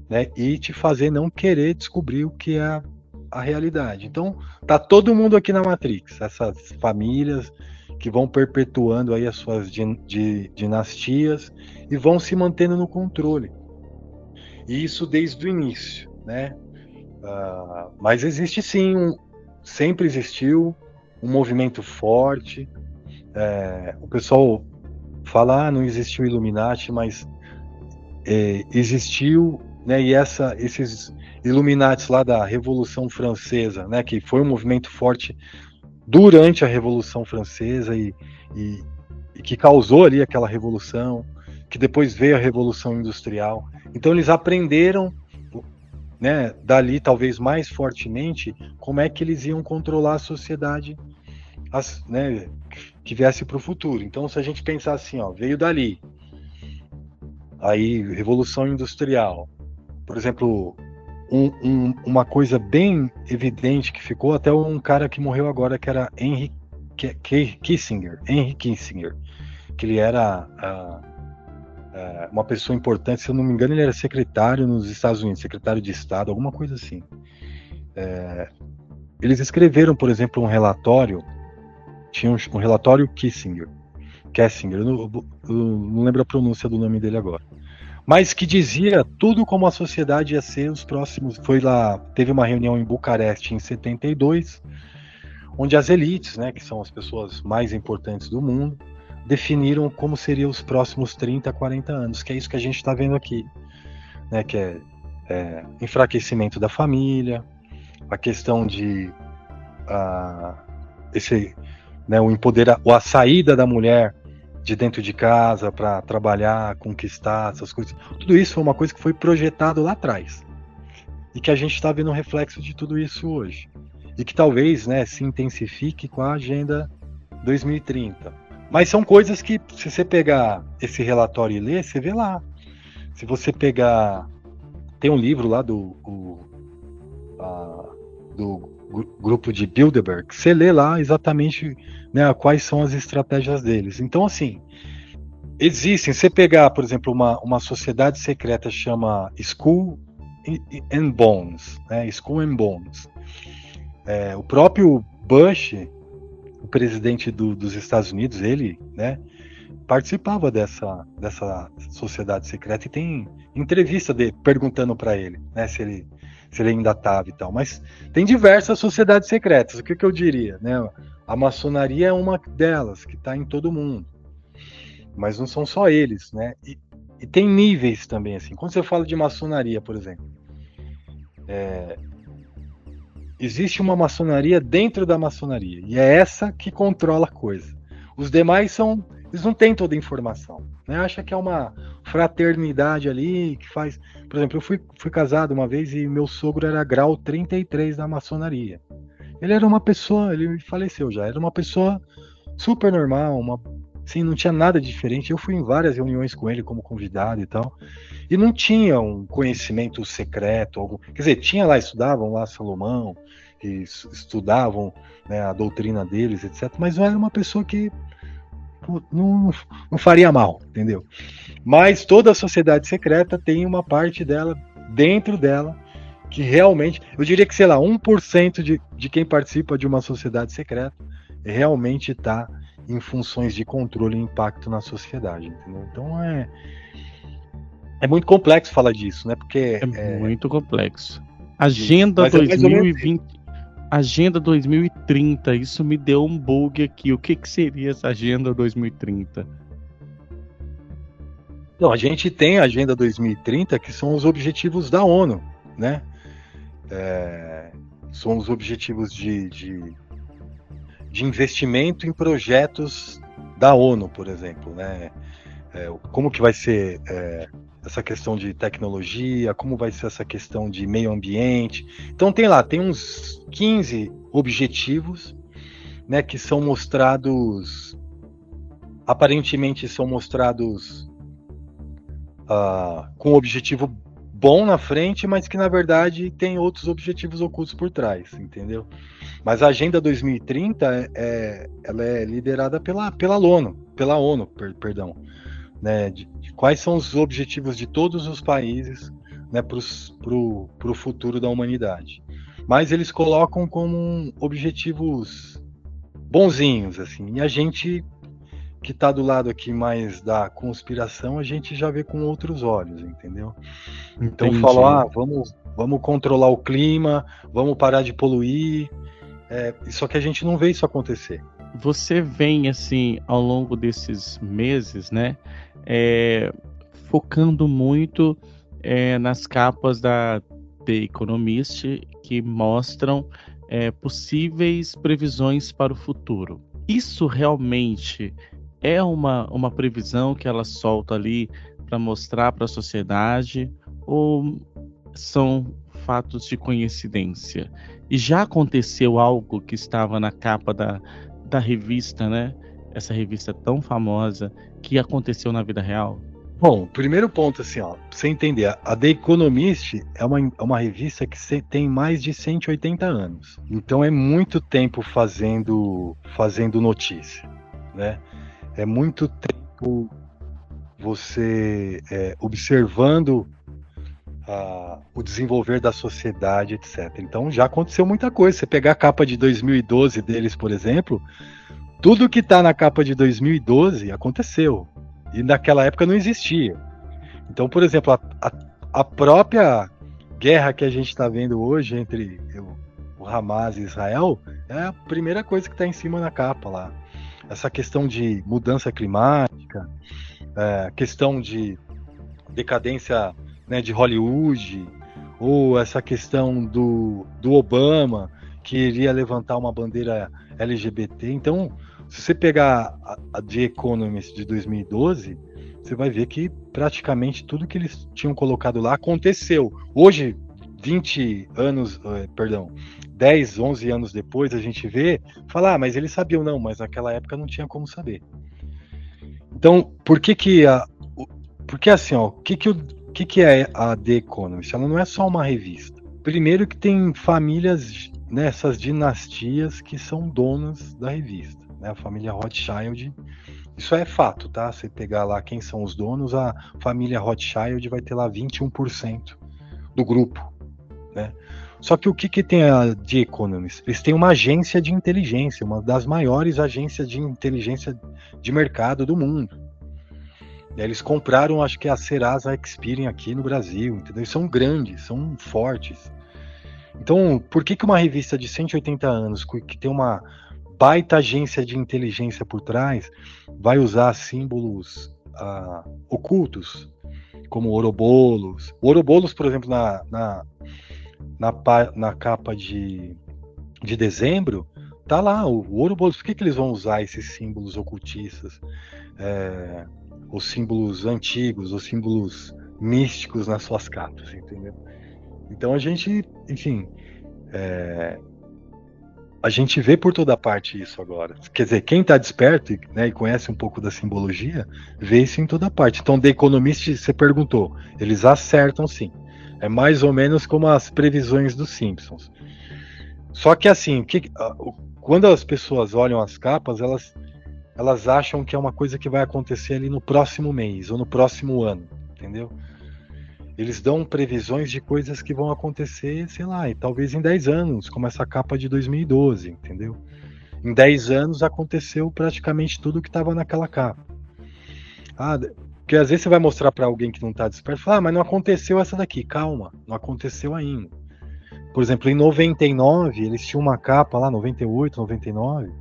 né? E te fazer não querer descobrir o que é a realidade. Então, tá todo mundo aqui na Matrix, essas famílias que vão perpetuando aí as suas dinastias e vão se mantendo no controle. E isso desde o início, né? Mas existe sim, sempre existiu um movimento forte. O pessoal fala, não existiu Illuminati, mas existiu, né? E esses Illuminatis lá da Revolução Francesa, né? Que foi um movimento forte durante a Revolução Francesa e que causou ali aquela revolução, que depois veio a Revolução Industrial. Então eles aprenderam, né, dali talvez mais fortemente, como é que eles iam controlar a sociedade, né, que viesse para o futuro. Então, se a gente pensar assim, veio dali, aí Revolução Industrial, por exemplo, uma coisa bem evidente que ficou, até um cara que morreu agora, que era Henry Kissinger, que ele era uma pessoa importante, se eu não me engano ele era secretário nos Estados Unidos, secretário de Estado, alguma coisa assim. Eles escreveram, por exemplo, um relatório, tinha um relatório Kissinger, eu não lembro a pronúncia do nome dele agora, mas que dizia tudo como a sociedade ia ser os próximos. Teve uma reunião em Bucareste em 72, onde as elites, né, que são as pessoas mais importantes do mundo, definiram como seriam os próximos 30, 40 anos, que é isso que a gente está vendo aqui, né, que é enfraquecimento da família, a questão de a saída da mulher de dentro de casa para trabalhar, conquistar essas coisas. Tudo isso foi uma coisa que foi projetado lá atrás e que a gente está vendo um reflexo de tudo isso hoje e que talvez, né, se intensifique com a Agenda 2030. Mas são coisas que, se você pegar esse relatório e ler, você vê lá. Se você pegar, tem um livro lá do grupo de Bilderberg, você lê lá exatamente, né, quais são as estratégias deles. Então, assim, existem, você pegar, por exemplo, uma sociedade secreta chama Skull and Bones, né, Skull and Bones. O próprio Bush, o presidente dos Estados Unidos, ele, né, participava dessa sociedade secreta, e tem entrevista dele perguntando para ele, né, se ele ainda estava e tal. Mas tem diversas sociedades secretas. O que eu diria, né? A maçonaria é uma delas, que está em todo mundo. Mas não são só eles, né? E tem níveis também, assim. Quando você fala de maçonaria, por exemplo, existe uma maçonaria dentro da maçonaria, e é essa que controla a coisa. Os demais eles não têm toda a informação, né? Acha que é uma fraternidade ali que faz. Por exemplo, eu fui casado uma vez e meu sogro era grau 33 da maçonaria. Ele era uma pessoa, ele faleceu já, era uma pessoa super normal, assim, não tinha nada diferente. Eu fui em várias reuniões com ele como convidado e tal, e não tinha um conhecimento secreto, quer dizer, tinha lá, estudavam lá Salomão, que estudavam, né, a doutrina deles, etc. Mas não era uma pessoa que não faria mal, entendeu? Mas toda a sociedade secreta tem uma parte dela, dentro dela, que realmente, eu diria que, sei lá, 1% de quem participa de uma sociedade secreta realmente está em funções de controle e impacto na sociedade, entendeu? Então é muito complexo falar disso, né? Porque É muito complexo. Agenda mas é mais ou menos 2020, Agenda 2030, isso me deu um bug aqui. O que seria essa Agenda 2030? Então, a gente tem a Agenda 2030, que são os objetivos da ONU, né? São os objetivos de investimento em projetos da ONU, por exemplo, né? Como que vai ser essa questão de tecnologia, como vai ser essa questão de meio ambiente. Então tem uns 15 objetivos, né, que são mostrados, aparentemente são mostrados com um objetivo bom na frente, mas que na verdade tem outros objetivos ocultos por trás, entendeu? Mas a Agenda 2030 ela é liderada pela ONU, perdão, né, de quais são os objetivos de todos os países, né, para o futuro da humanidade. Mas eles colocam como objetivos bonzinhos, assim, e a gente que está do lado aqui mais da conspiração, a gente já vê com outros olhos, entendeu? Então falam, vamos controlar o clima, vamos parar de poluir, só que a gente não vê isso acontecer. Você vem, assim, ao longo desses meses, né, focando muito nas capas da The Economist, que mostram possíveis previsões para o futuro. Isso realmente é uma previsão que ela solta ali para mostrar para a sociedade, ou são fatos de coincidência? E já aconteceu algo que estava na capa da revista, né? Essa revista tão famosa, que aconteceu na vida real? Bom, primeiro ponto, assim, ó, pra você entender, a The Economist é uma revista que tem mais de 180 anos. Então é muito tempo fazendo notícia, né? É muito tempo você observando o desenvolver da sociedade, etc. Então já aconteceu muita coisa. Você pegar a capa de 2012 deles, por exemplo, tudo que está na capa de 2012 aconteceu. E naquela época não existia. Então, por exemplo, a própria guerra que a gente está vendo hoje entre o Hamas e Israel é a primeira coisa que está em cima na capa lá. Essa questão de mudança climática, questão de decadência, né, de Hollywood, ou essa questão do Obama, que iria levantar uma bandeira LGBT. Então, se você pegar a The Economist de 2012, você vai ver que praticamente tudo que eles tinham colocado lá aconteceu. Hoje, 10, 11 anos depois, a gente vê, fala, mas eles sabiam, não, mas naquela época não tinha como saber. Então, porque assim, ó, o que é a The Economist? Ela não é só uma revista. Primeiro que tem famílias, né, essas dinastias que são donas da revista, né, a família Rothschild. Isso é fato, tá? Você pegar lá quem são os donos, a família Rothschild vai ter lá 21% do grupo, né? Só que o que tem a The Economist? Eles têm uma agência de inteligência, uma das maiores agências de inteligência de mercado do mundo. Eles compraram, acho que a Serasa Experian aqui no Brasil, entendeu? Eles são grandes, são fortes. Então, por que uma revista de 180 anos, que tem uma baita agência de inteligência por trás, vai usar símbolos ocultos, como Ouroboros? O Ouroboros, por exemplo, na capa de dezembro, tá lá o Ouroboros. Por que eles vão usar esses símbolos ocultistas, os símbolos antigos, os símbolos místicos nas suas capas, entendeu? Então a gente, enfim, a gente vê por toda parte isso agora. Quer dizer, quem está desperto, né, e conhece um pouco da simbologia, vê isso em toda parte. Então, The Economist, você perguntou, eles acertam sim. É mais ou menos como as previsões dos Simpsons. Só que assim, quando as pessoas olham as capas, elas acham que é uma coisa que vai acontecer ali no próximo mês ou no próximo ano, entendeu? Eles dão previsões de coisas que vão acontecer, sei lá, e talvez em 10 anos, como essa capa de 2012, entendeu? em 10 anos aconteceu praticamente tudo que estava naquela capa. Porque às vezes você vai mostrar para alguém que não está desperto e fala, mas não aconteceu essa daqui. Calma, não aconteceu ainda. Por exemplo, em 99, eles tinham uma capa lá, 98, 99,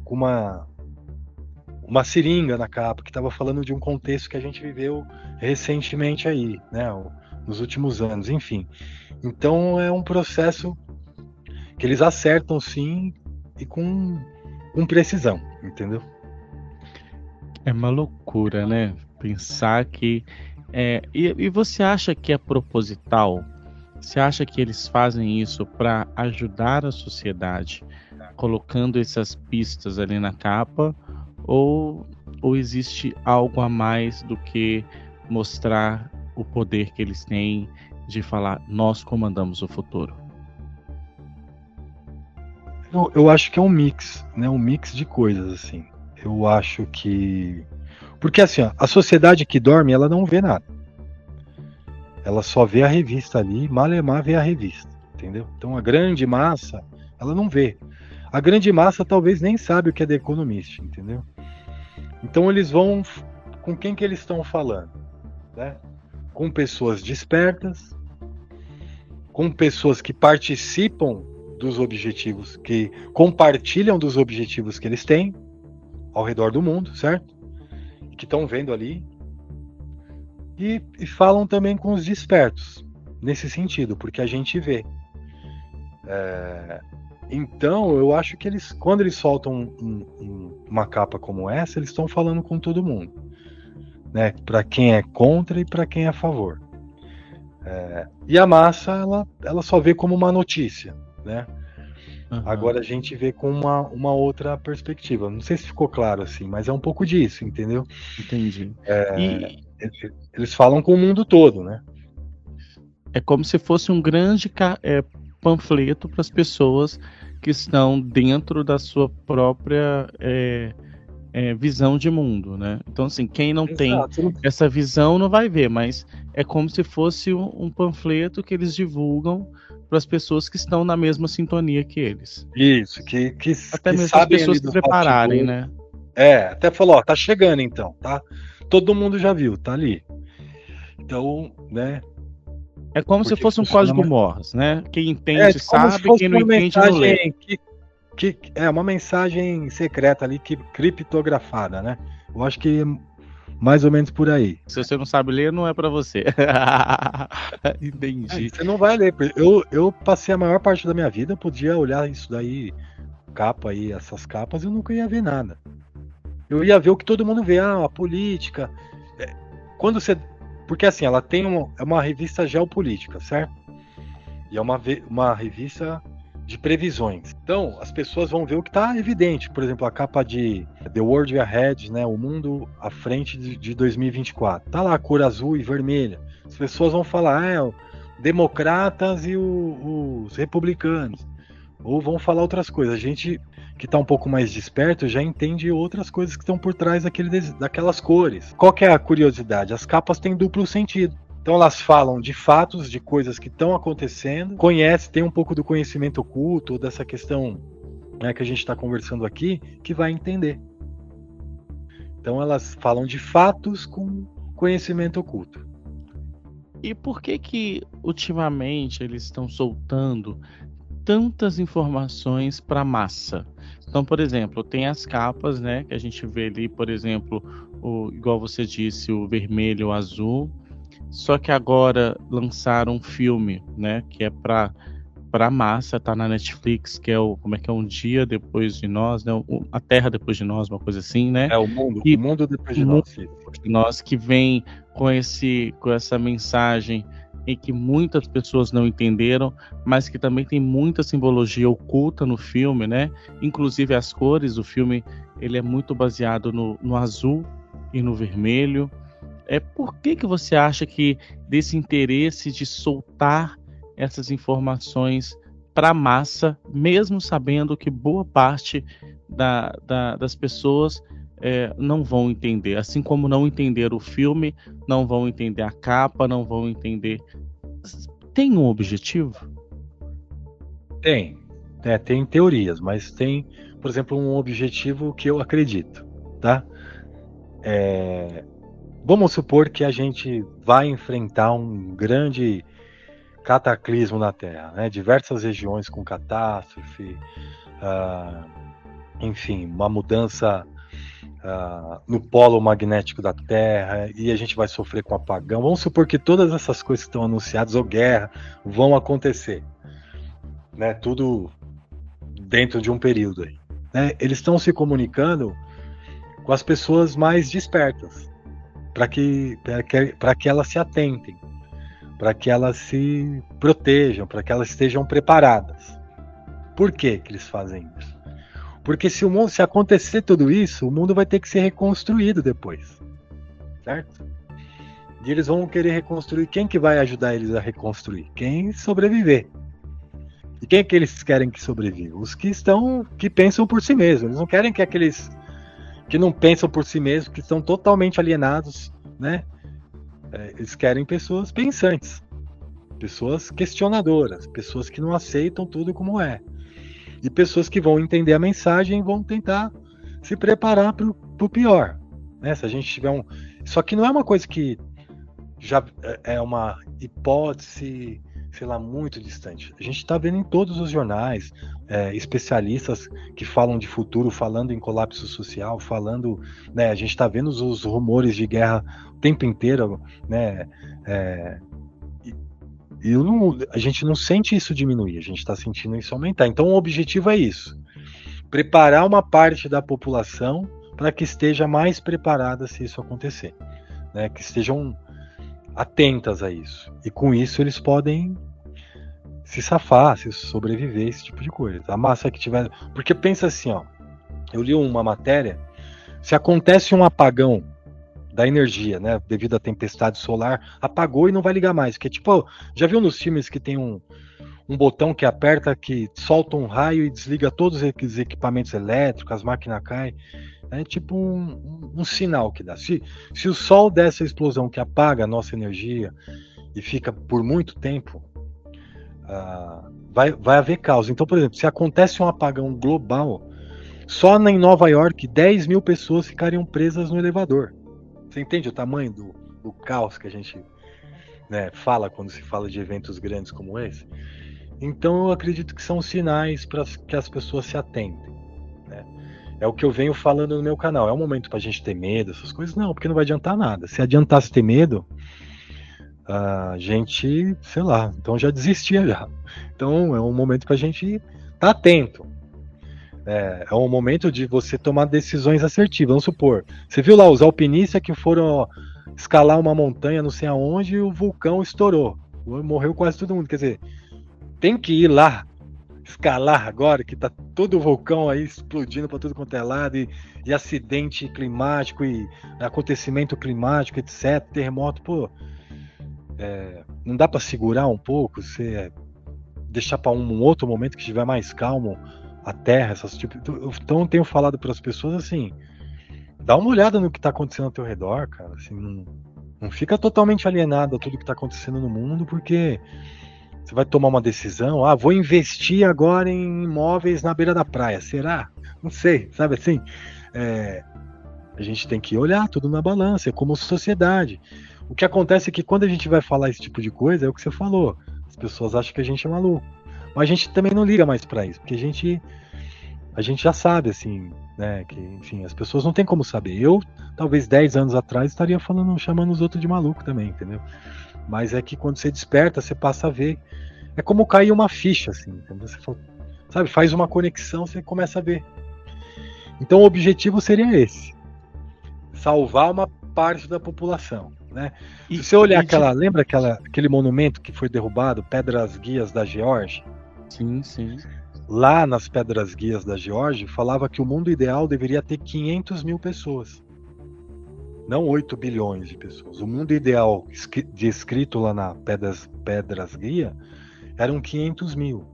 com uma seringa na capa, que estava falando de um contexto que a gente viveu recentemente aí, né, nos últimos anos, enfim. Então é um processo que eles acertam sim e com precisão, entendeu? É uma loucura, né? Pensar que... E você acha que é proposital? Você acha que eles fazem isso para ajudar a sociedade, colocando essas pistas ali na capa? Ou existe algo a mais do que mostrar o poder que eles têm de falar, nós comandamos o futuro? Eu acho que é um mix, né? Um mix de coisas, assim. Eu acho que... Porque assim, ó, a sociedade que dorme, ela não vê nada. Ela só vê a revista ali, malemar vê a revista, entendeu? Então a grande massa, ela não vê. A grande massa talvez nem sabe o que é The Economist, entendeu? Então eles vão... Com quem que eles estão falando? Né? Com pessoas despertas, com pessoas que participam dos objetivos, que compartilham dos objetivos que eles têm ao redor do mundo, certo? Que estão vendo ali. E falam também com os despertos, nesse sentido, porque a gente vê. Então, eu acho que eles, quando eles soltam uma capa como essa, eles estão falando com todo mundo, né? Para quem é contra e para quem é a favor. E a massa, ela só vê como uma notícia, né? Uhum. Agora a gente vê com uma outra perspectiva. Não sei se ficou claro assim, mas é um pouco disso, entendeu? Entendi. Eles falam com o mundo todo, né? É como se fosse um grande panfleto para as pessoas que estão dentro da sua própria visão de mundo, né? Então, assim, quem não tem essa visão não vai ver, mas é como se fosse um panfleto que eles divulgam para as pessoas que estão na mesma sintonia que eles. Isso, que até que mesmo as pessoas se prepararem, né? Até falou, ó, tá chegando então, tá? Todo mundo já viu, tá ali. Então, né? É como se fosse um código Morse, né? Quem entende sabe, quem não entende não lê. Que é uma mensagem secreta ali, criptografada, né? Eu acho que mais ou menos por aí. Se você não sabe ler, não é pra você. Entendi. Você não vai ler. Eu passei a maior parte da minha vida, eu podia olhar isso daí, capa aí, essas capas, eu nunca ia ver nada. Eu ia ver o que todo mundo vê, a política. Quando você... Porque assim, ela tem uma revista geopolítica, certo? E é uma revista de previsões. Então, as pessoas vão ver o que está evidente. Por exemplo, a capa de The World Ahead, né, o mundo à frente de 2024. Tá lá a cor azul e vermelha. As pessoas vão falar, democratas e os republicanos. Ou vão falar outras coisas. A gente que está um pouco mais desperto já entende outras coisas que estão por trás daquelas cores. Qual que é a curiosidade? As capas têm duplo sentido. Então elas falam de fatos, de coisas que estão acontecendo, tem um pouco do conhecimento oculto, dessa questão, né, que a gente está conversando aqui, que vai entender. Então elas falam de fatos com conhecimento oculto. E por que ultimamente eles estão soltando tantas informações para a massa? Então, por exemplo, tem as capas, né, que a gente vê ali, por exemplo, igual você disse, o vermelho, o azul. Só que agora lançaram um filme, né, que é para massa, tá na Netflix, que é Um Dia Depois de Nós, né, A Terra Depois de Nós, uma coisa assim, né? O mundo depois de nós. Nós, que vem com essa mensagem em que muitas pessoas não entenderam, mas que também tem muita simbologia oculta no filme, né? Inclusive as cores do filme, ele é muito baseado no azul e no vermelho. Por que você acha que desse interesse de soltar essas informações para a massa, mesmo sabendo que boa parte das pessoas não vão entender, assim como não entenderam o filme, não vão entender a capa, não vão entender. Tem um objetivo? Tem teorias, mas tem, por exemplo, um objetivo que eu acredito, tá? Vamos supor que a gente vai enfrentar um grande cataclismo na Terra, né? Diversas regiões com catástrofe, enfim, uma mudança no polo magnético da Terra, e a gente vai sofrer com apagão. Vamos supor que todas essas coisas que estão anunciadas, ou guerra, vão acontecer, né? Tudo dentro de um período aí, né? Eles estão se comunicando com as pessoas mais despertas, para que elas se atentem, para que elas se protejam, para que elas estejam preparadas. Por que eles fazem isso? Porque se acontecer tudo isso, o mundo vai ter que ser reconstruído depois, certo? E eles vão querer reconstruir. Quem que vai ajudar eles a reconstruir? Quem sobreviver. E quem é que eles querem que sobreviva? Os que pensam por si mesmos. Eles não querem que aqueles que não pensam por si mesmos, que estão totalmente alienados, né? Eles querem pessoas pensantes, pessoas questionadoras, pessoas que não aceitam tudo como é. E pessoas que vão entender a mensagem e vão tentar se preparar para o pior, né? Se a gente tiver Só que não é uma coisa que já é uma hipótese, sei lá, muito distante. A gente está vendo em todos os jornais especialistas que falam de futuro, falando em colapso social, falando, né? A gente está vendo os rumores de guerra o tempo inteiro, né? A gente não sente isso diminuir, a gente está sentindo isso aumentar. Então o objetivo é isso: preparar uma parte da população para que esteja mais preparada se isso acontecer, né? Que estejam atentas a isso. E com isso eles podem se safar, se sobreviver, esse tipo de coisa. A massa que tiver... Porque pensa assim, ó, eu li uma matéria, se acontece um apagão da energia, né, devido à tempestade solar, apagou e não vai ligar mais, porque tipo, já viu nos filmes que tem um botão que aperta, que solta um raio e desliga todos os equipamentos elétricos, as máquinas caem, é tipo um sinal que dá. Se o sol der essa explosão que apaga a nossa energia e fica por muito tempo, vai haver caos. Então, por exemplo, se acontece um apagão global, só em Nova York 10 mil pessoas ficariam presas no elevador. Você entende o tamanho do caos que a gente, né, fala quando se fala de eventos grandes como esse? Então eu acredito que são sinais para que as pessoas se atentem, né? É o que eu venho falando no meu canal. É um momento para a gente ter medo, essas coisas? Não, porque não vai adiantar nada. Se adiantasse ter medo, a gente, sei lá, então já desistia já. Então é um momento para a gente estar atento. É um momento de você tomar decisões assertivas. Vamos supor, você viu lá os alpinistas que foram escalar uma montanha não sei aonde e o vulcão estourou. Morreu quase todo mundo. Quer dizer, tem que ir lá escalar agora, que tá todo o vulcão aí explodindo para tudo quanto é lado, e acidente climático, e acontecimento climático, etc, terremoto, pô, não dá para segurar um pouco, você deixar para um outro momento que estiver mais calmo a Terra, essas tipo. Então eu tenho falado para as pessoas assim, dá uma olhada no que tá acontecendo ao teu redor, cara, assim, não fica totalmente alienado a tudo que tá acontecendo no mundo, porque você vai tomar uma decisão, vou investir agora em imóveis na beira da praia, será? Não sei, sabe assim? A gente tem que olhar tudo na balança, como sociedade. O que acontece é que quando a gente vai falar esse tipo de coisa, é o que você falou, as pessoas acham que a gente é maluco. Mas a gente também não liga mais pra isso, porque a gente já sabe, assim, né, que, enfim, as pessoas não têm como saber. Eu, talvez 10 anos atrás, estaria chamando os outros de maluco também, entendeu? Mas é que quando você desperta, você passa a ver. É como cair uma ficha, assim, entendeu? Você sabe, faz uma conexão, você começa a ver. Então o objetivo seria esse: salvar uma parte da população, né? Se você olhar lembra aquele monumento que foi derrubado, Pedras Guias da Geórgia? Sim, sim. Lá nas Pedras Guias da Geórgia, falava que o mundo ideal deveria ter 500 mil pessoas. Não 8 bilhões de pessoas. O mundo ideal descrito lá na Pedras Guia eram 500 mil.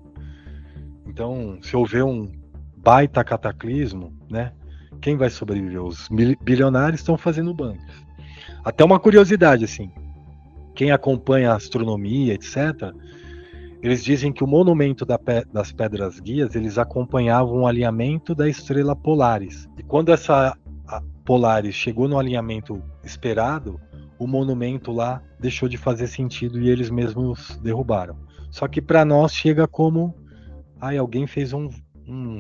Então, se houver um baita cataclismo, né, quem vai sobreviver? Os bilionários estão fazendo bancos. Até uma curiosidade, assim, quem acompanha a astronomia, etc., Eles dizem que o monumento das Pedras Guias, eles acompanhavam o alinhamento da estrela Polaris. E quando essa Polaris chegou no alinhamento esperado, o monumento lá deixou de fazer sentido e eles mesmos derrubaram. Só que para nós chega como alguém fez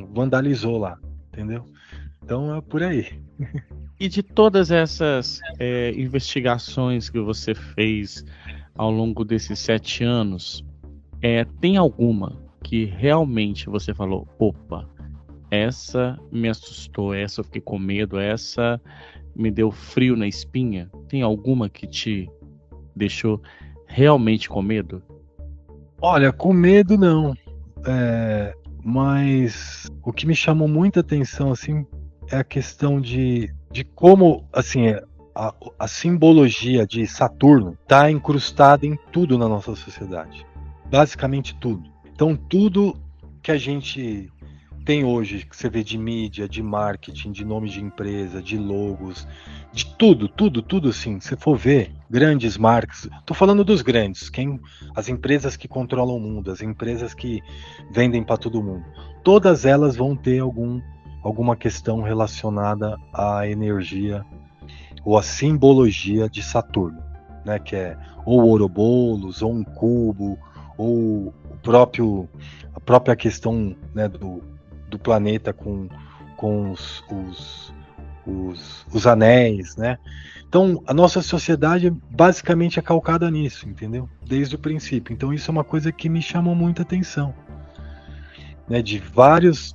vandalizou lá, entendeu? Então é por aí. E de todas essas investigações que você fez ao longo desses 7 anos, tem alguma que realmente você falou, opa, essa me assustou, essa eu fiquei com medo, essa me deu frio na espinha? Tem alguma que te deixou realmente com medo? Olha, com medo não. Mas o que me chamou muita atenção assim é a questão de como assim a simbologia de Saturno está incrustada em tudo na nossa sociedade, basicamente tudo. Então tudo que a gente tem hoje, que você vê de mídia, de marketing, de nome de empresa, de logos, de tudo assim, se for ver, grandes marcas, tô falando dos grandes, as empresas que controlam o mundo, as empresas que vendem para todo mundo, todas elas vão ter alguma questão relacionada à energia ou à simbologia de Saturno, né, que é ou Ouroboros, ou um cubo, ou a própria questão, né, do planeta com os anéis, né? Então, a nossa sociedade basicamente é calcada nisso, entendeu? Desde o princípio. Então, isso é uma coisa que me chamou muita atenção, né? De vários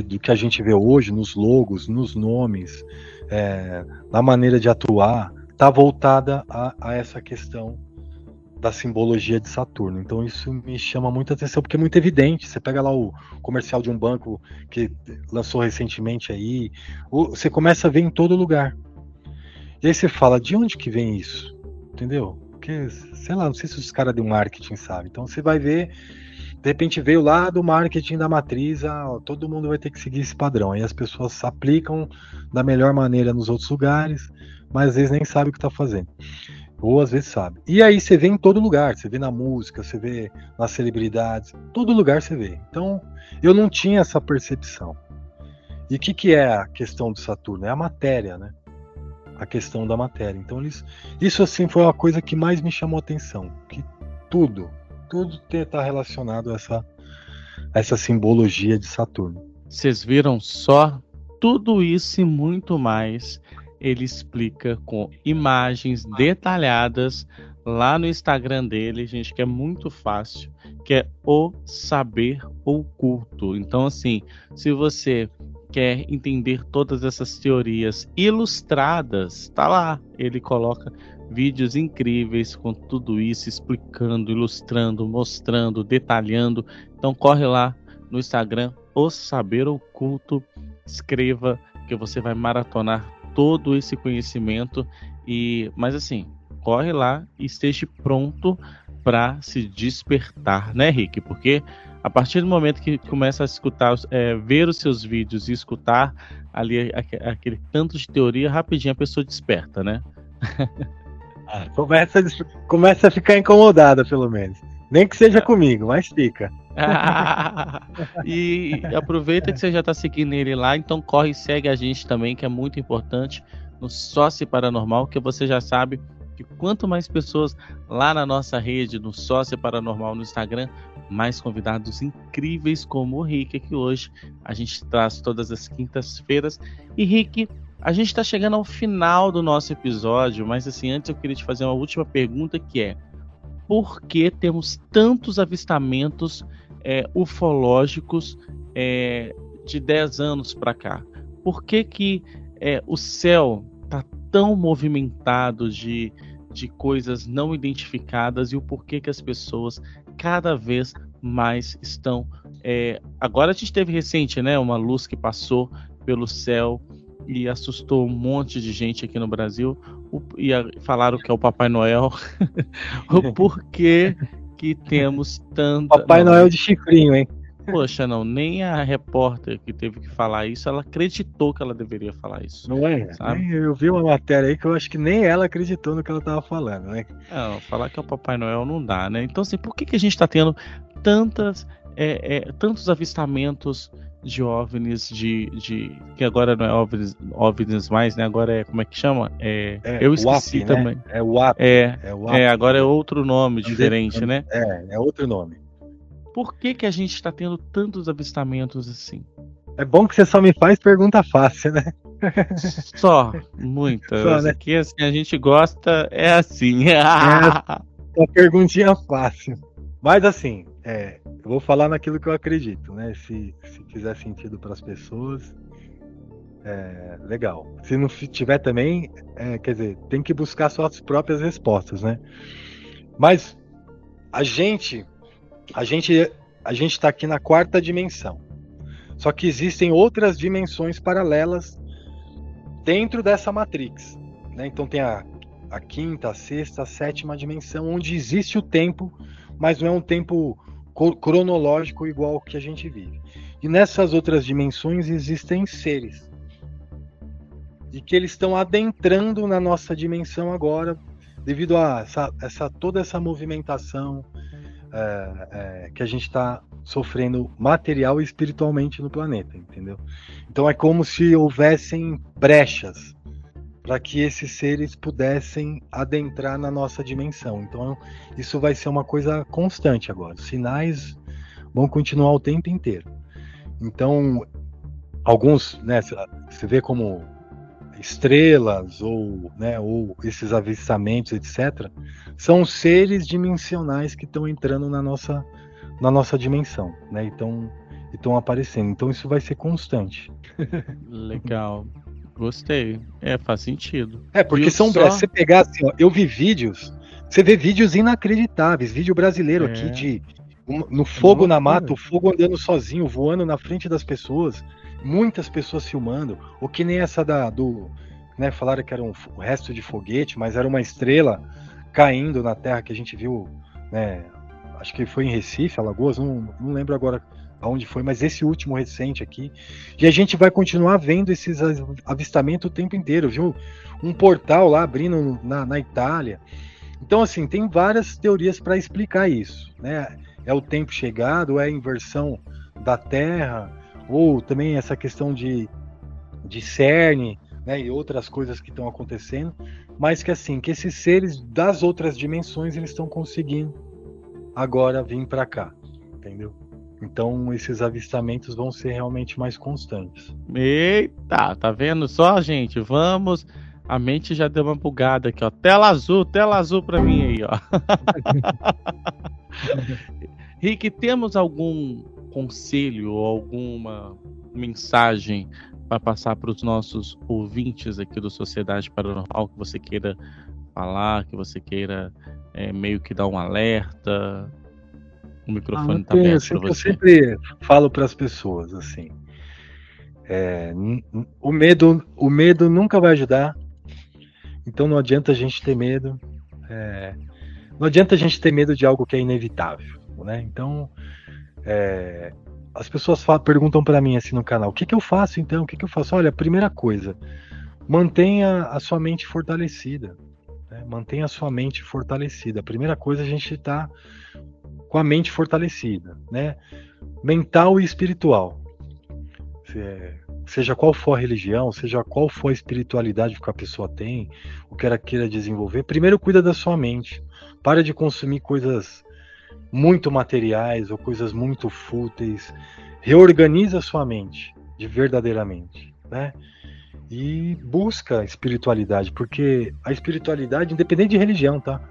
do que a gente vê hoje nos logos, nos nomes, na maneira de atuar, está voltada a essa questão da simbologia de Saturno. Então isso me chama muita atenção, porque é muito evidente. Você pega lá o comercial de um banco que lançou recentemente aí, você começa a ver em todo lugar. E aí você fala, de onde que vem isso? Entendeu? Porque, sei lá, não sei se os caras de marketing sabem. Então você vai ver, de repente veio lá do marketing da matriz, todo mundo vai ter que seguir esse padrão. Aí as pessoas aplicam da melhor maneira nos outros lugares, mas às vezes nem sabe o que está fazendo. Ou às vezes sabe. E aí você vê em todo lugar, você vê na música, você vê nas celebridades, todo lugar você vê. Então, eu não tinha essa percepção. E o que é a questão do Saturno? É a matéria, né? A questão da matéria. Então, isso assim foi uma coisa que mais me chamou a atenção. Que tudo está relacionado a essa simbologia de Saturno. Vocês viram só? Tudo isso e muito mais ele explica com imagens detalhadas lá no Instagram dele, gente, que é muito fácil, que é O Saber Oculto. Então, assim, se você quer entender todas essas teorias ilustradas, tá lá. Ele coloca vídeos incríveis com tudo isso, explicando, ilustrando, mostrando, detalhando. Então, corre lá no Instagram, O Saber Oculto, escreva que você vai maratonar todo esse conhecimento. Mas assim, corre lá e esteja pronto para se despertar, né, Rick? Porque a partir do momento que começa a escutar, ver os seus vídeos e escutar ali aquele tanto de teoria, rapidinho a pessoa desperta, né? Começa a ficar incomodada, pelo menos. Nem que seja comigo, mas fica. E aproveita que você já está seguindo ele lá, então corre e segue a gente também, que é muito importante no Sócio Paranormal, que você já sabe que quanto mais pessoas lá na nossa rede, no Sócio Paranormal no Instagram, mais convidados incríveis como o Rick, que hoje a gente traz todas as quintas-feiras. E Rick, a gente está chegando ao final do nosso episódio, mas assim, antes eu queria te fazer uma última pergunta, que é: por que temos tantos avistamentos ufológicos de 10 anos para cá? Por que o céu está tão movimentado de coisas não identificadas, e o porquê que as pessoas cada vez mais estão... Agora a gente teve recente, né, uma luz que passou pelo céu e assustou um monte de gente aqui no Brasil, e falaram que é o Papai Noel. O porquê que temos tanto... Papai Noel de chifrinho, hein? Poxa, não, nem a repórter que teve que falar isso, ela acreditou que ela deveria falar isso, Não é? sabe? Eu vi uma matéria aí que eu acho que nem ela acreditou no que ela tava falando, né? Não, falar que é o Papai Noel não dá, né? Então, assim, por que a gente tá tendo tantos avistamentos de OVNIs, que agora não é OVNIs mais, né? Agora é, como é que chama? Eu esqueci WAP, também. né? É o WAP. É, o WAP. agora é outro nome diferente, né? É outro nome. Por que a gente tá tendo tantos avistamentos assim? É bom que você só me faz pergunta fácil, né? Só, muitas. Só, né? Que assim, a gente gosta, é assim. Uma perguntinha fácil. Mas assim, eu vou falar naquilo que eu acredito, né? Se fizer sentido para as pessoas, legal. Se não tiver também, quer dizer, tem que buscar suas próprias respostas, né? Mas a gente está aqui na 4ª dimensão. Só que existem outras dimensões paralelas dentro dessa Matrix, né? Então tem a 5ª, a 6ª, a 7ª dimensão, onde existe o tempo, mas não é um tempo cronológico igual ao que a gente vive. E nessas outras dimensões existem seres. E que eles estão adentrando na nossa dimensão agora, devido a toda essa movimentação que a gente está sofrendo material e espiritualmente no planeta, entendeu? Então é como se houvessem brechas para que esses seres pudessem adentrar na nossa dimensão. Então isso vai ser uma coisa constante agora. Os sinais vão continuar o tempo inteiro. Então alguns, né, você vê como estrelas ou esses avistamentos, etc., são seres dimensionais que estão entrando na nossa dimensão, né? Então estão aparecendo. Então isso vai ser constante. Legal. Gostei. Faz sentido. Porque são brechas. Você pegar assim, eu vi vídeos, você vê vídeos inacreditáveis, vídeo brasileiro aqui no fogo na mata, o fogo andando sozinho, voando na frente das pessoas, muitas pessoas filmando, ou que nem essa falaram que era um resto de foguete, mas era uma estrela caindo na Terra que a gente viu, né? Acho que foi em Recife, Alagoas, não lembro agora aonde foi, mas esse último recente aqui. E a gente vai continuar vendo esses avistamentos o tempo inteiro, viu? Um portal lá abrindo na Itália. Então, assim, tem várias teorias para explicar isso, né? É o tempo chegado, é a inversão da Terra, ou também essa questão de CERN, né, e outras coisas que estão acontecendo, mas que assim, que esses seres das outras dimensões, eles estão conseguindo agora vir para cá, entendeu? Então esses avistamentos vão ser realmente mais constantes. Eita, tá vendo só, gente? Vamos, a mente já deu uma bugada aqui, ó, tela azul pra mim aí, ó. Rick, temos algum conselho ou alguma mensagem para passar para os nossos ouvintes aqui do Sociedade Paranormal, que você queira falar, que você queira meio que dar um alerta? O microfone está aberto para você. Eu sempre falo para as pessoas assim, o medo nunca vai ajudar, então não adianta a gente ter medo, não adianta a gente ter medo de algo que é inevitável, né? Então as pessoas perguntam para mim assim no canal, o que eu faço então? O que eu faço? Olha, a primeira coisa, mantenha a sua mente fortalecida, né? Mantenha a sua mente fortalecida. A primeira coisa, a gente está com a mente fortalecida, né? Mental e espiritual. Seja qual for a religião, seja qual for a espiritualidade que a pessoa tem, o que ela queira desenvolver, primeiro cuida da sua mente. Para de consumir coisas muito materiais ou coisas muito fúteis. Reorganiza a sua mente, verdadeiramente, né? E busca a espiritualidade, porque a espiritualidade, independente de religião, tá?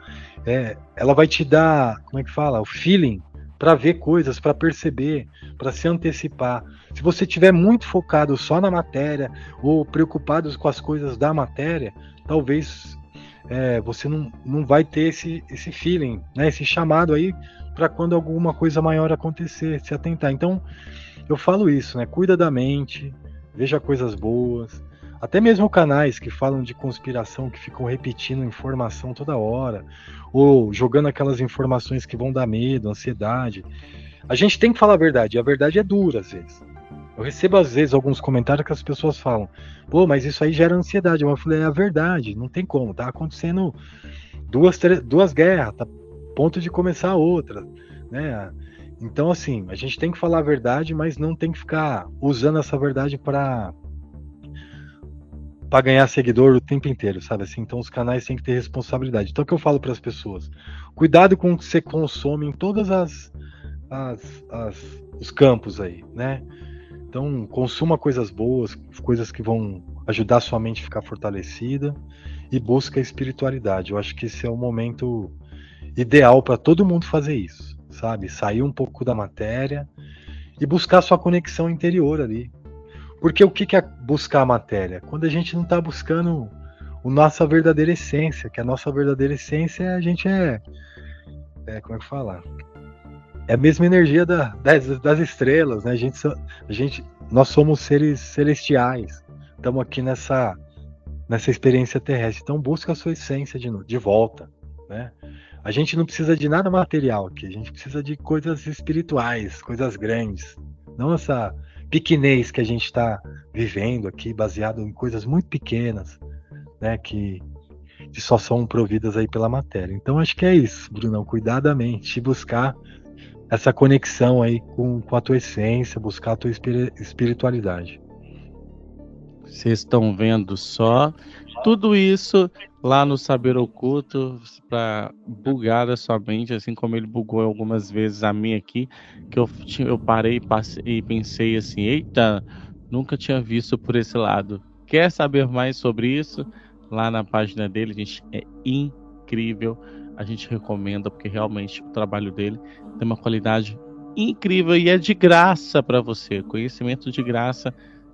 Ela vai te dar, como é que fala? O feeling para ver coisas, para perceber, para se antecipar. Se você estiver muito focado só na matéria ou preocupado com as coisas da matéria, talvez você não vai ter esse feeling, né? Esse chamado aí para quando alguma coisa maior acontecer, se atentar. Então, eu falo isso, né? Cuida da mente, veja coisas boas. Até mesmo canais que falam de conspiração, que ficam repetindo informação toda hora, ou jogando aquelas informações que vão dar medo, ansiedade. a gente tem que falar a verdade, e a verdade é dura às vezes. Eu recebo às vezes alguns comentários que as pessoas falam, pô, mas isso aí gera ansiedade. Eu falei, é a verdade, não tem como, tá acontecendo duas guerras, tá a ponto de começar outra, né? Então, assim, a gente tem que falar a verdade, mas não tem que ficar usando essa verdade para ganhar seguidor o tempo inteiro, sabe assim? Então os canais têm que ter responsabilidade. Então o que eu falo para as pessoas? Cuidado com o que você consome em todas os campos aí, né? Então consuma coisas boas, coisas que vão ajudar a sua mente a ficar fortalecida e busca a espiritualidade. Eu acho que esse é o momento ideal para todo mundo fazer isso, sabe? Sair um pouco da matéria e buscar a sua conexão interior ali. Porque o que é buscar a matéria? Quando a gente não está buscando a nossa verdadeira essência, que a nossa verdadeira essência a gente como é que fala? É a mesma energia das estrelas, né? Nós somos seres celestiais, estamos aqui nessa experiência terrestre, então busca a sua essência de volta, né? A gente não precisa de nada material aqui, a gente precisa de coisas espirituais, coisas grandes, não essa pequenez que a gente está vivendo aqui, baseado em coisas muito pequenas, né, que só são providas aí pela matéria. Então acho que é isso, Brunão, cuidar da mente, buscar essa conexão aí com a tua essência, buscar a tua espiritualidade. Vocês estão vendo só tudo isso lá no Saber Oculto para bugar a sua mente, assim como ele bugou algumas vezes a minha aqui, que eu parei e pensei assim, eita, nunca tinha visto por esse lado. Quer saber mais sobre isso? Lá na página dele, gente, é incrível. A gente recomenda porque realmente o trabalho dele tem uma qualidade incrível e é de graça para você. Conhecimento de graça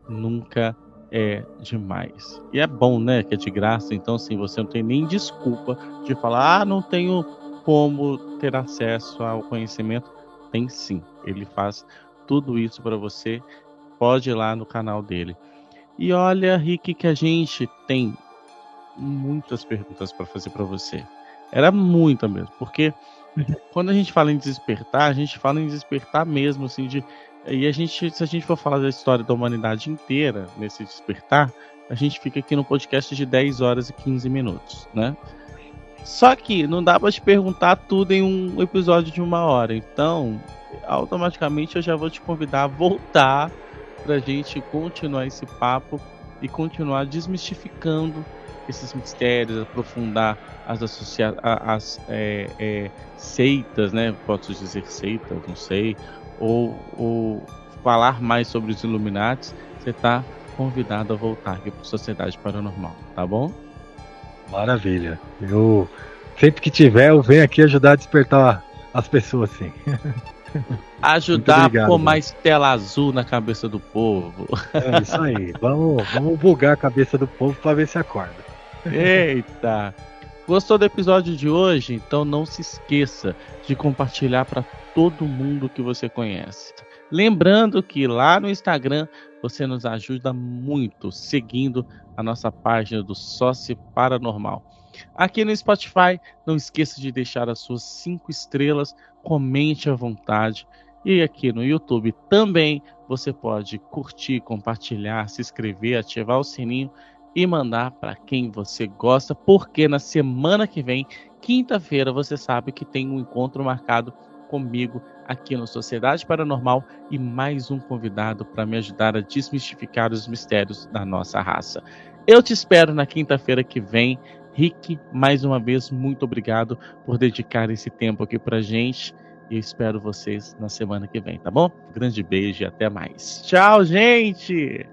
nunca é demais. E é bom, né, que é de graça, então assim, você não tem nem desculpa de falar, não tenho como ter acesso ao conhecimento. Tem sim, ele faz tudo isso para você, pode ir lá no canal dele. E olha, Rick, que a gente tem muitas perguntas para fazer para você. Era muita mesmo, porque quando a gente fala em despertar, a gente fala em despertar mesmo, assim, e se a gente for falar da história da humanidade inteira, nesse despertar, a gente fica aqui no podcast de 10 horas e 15 minutos, né? Só que não dá pra te perguntar tudo em um episódio de 1 hora, então, automaticamente eu já vou te convidar a voltar pra gente continuar esse papo e continuar desmistificando esses mistérios, aprofundar as seitas, né? Posso dizer seitas, não sei, ou falar mais sobre os Illuminatis. Você está convidado a voltar aqui para a Sociedade Paranormal, tá bom? Maravilha. Eu sempre que tiver, eu venho aqui ajudar a despertar as pessoas, sim. Ajudar a pôr mais tela azul na cabeça do povo. É isso aí. Vamos bugar a cabeça do povo para ver se acorda. Eita! Gostou do episódio de hoje? Então não se esqueça de compartilhar para todo mundo que você conhece. Lembrando que lá no Instagram você nos ajuda muito seguindo a nossa página do Sócio Paranormal. Aqui no Spotify, não esqueça de deixar as suas 5 estrelas, comente à vontade. E aqui no YouTube também você pode curtir, compartilhar, se inscrever, ativar o sininho e mandar para quem você gosta, porque na semana que vem, quinta-feira, você sabe que tem um encontro marcado comigo aqui no Sociedade Paranormal e mais um convidado para me ajudar a desmistificar os mistérios da nossa raça. Eu te espero na quinta-feira que vem. Rick, mais uma vez, muito obrigado por dedicar esse tempo aqui pra gente. E eu espero vocês na semana que vem, tá bom? Grande beijo e até mais. Tchau, gente!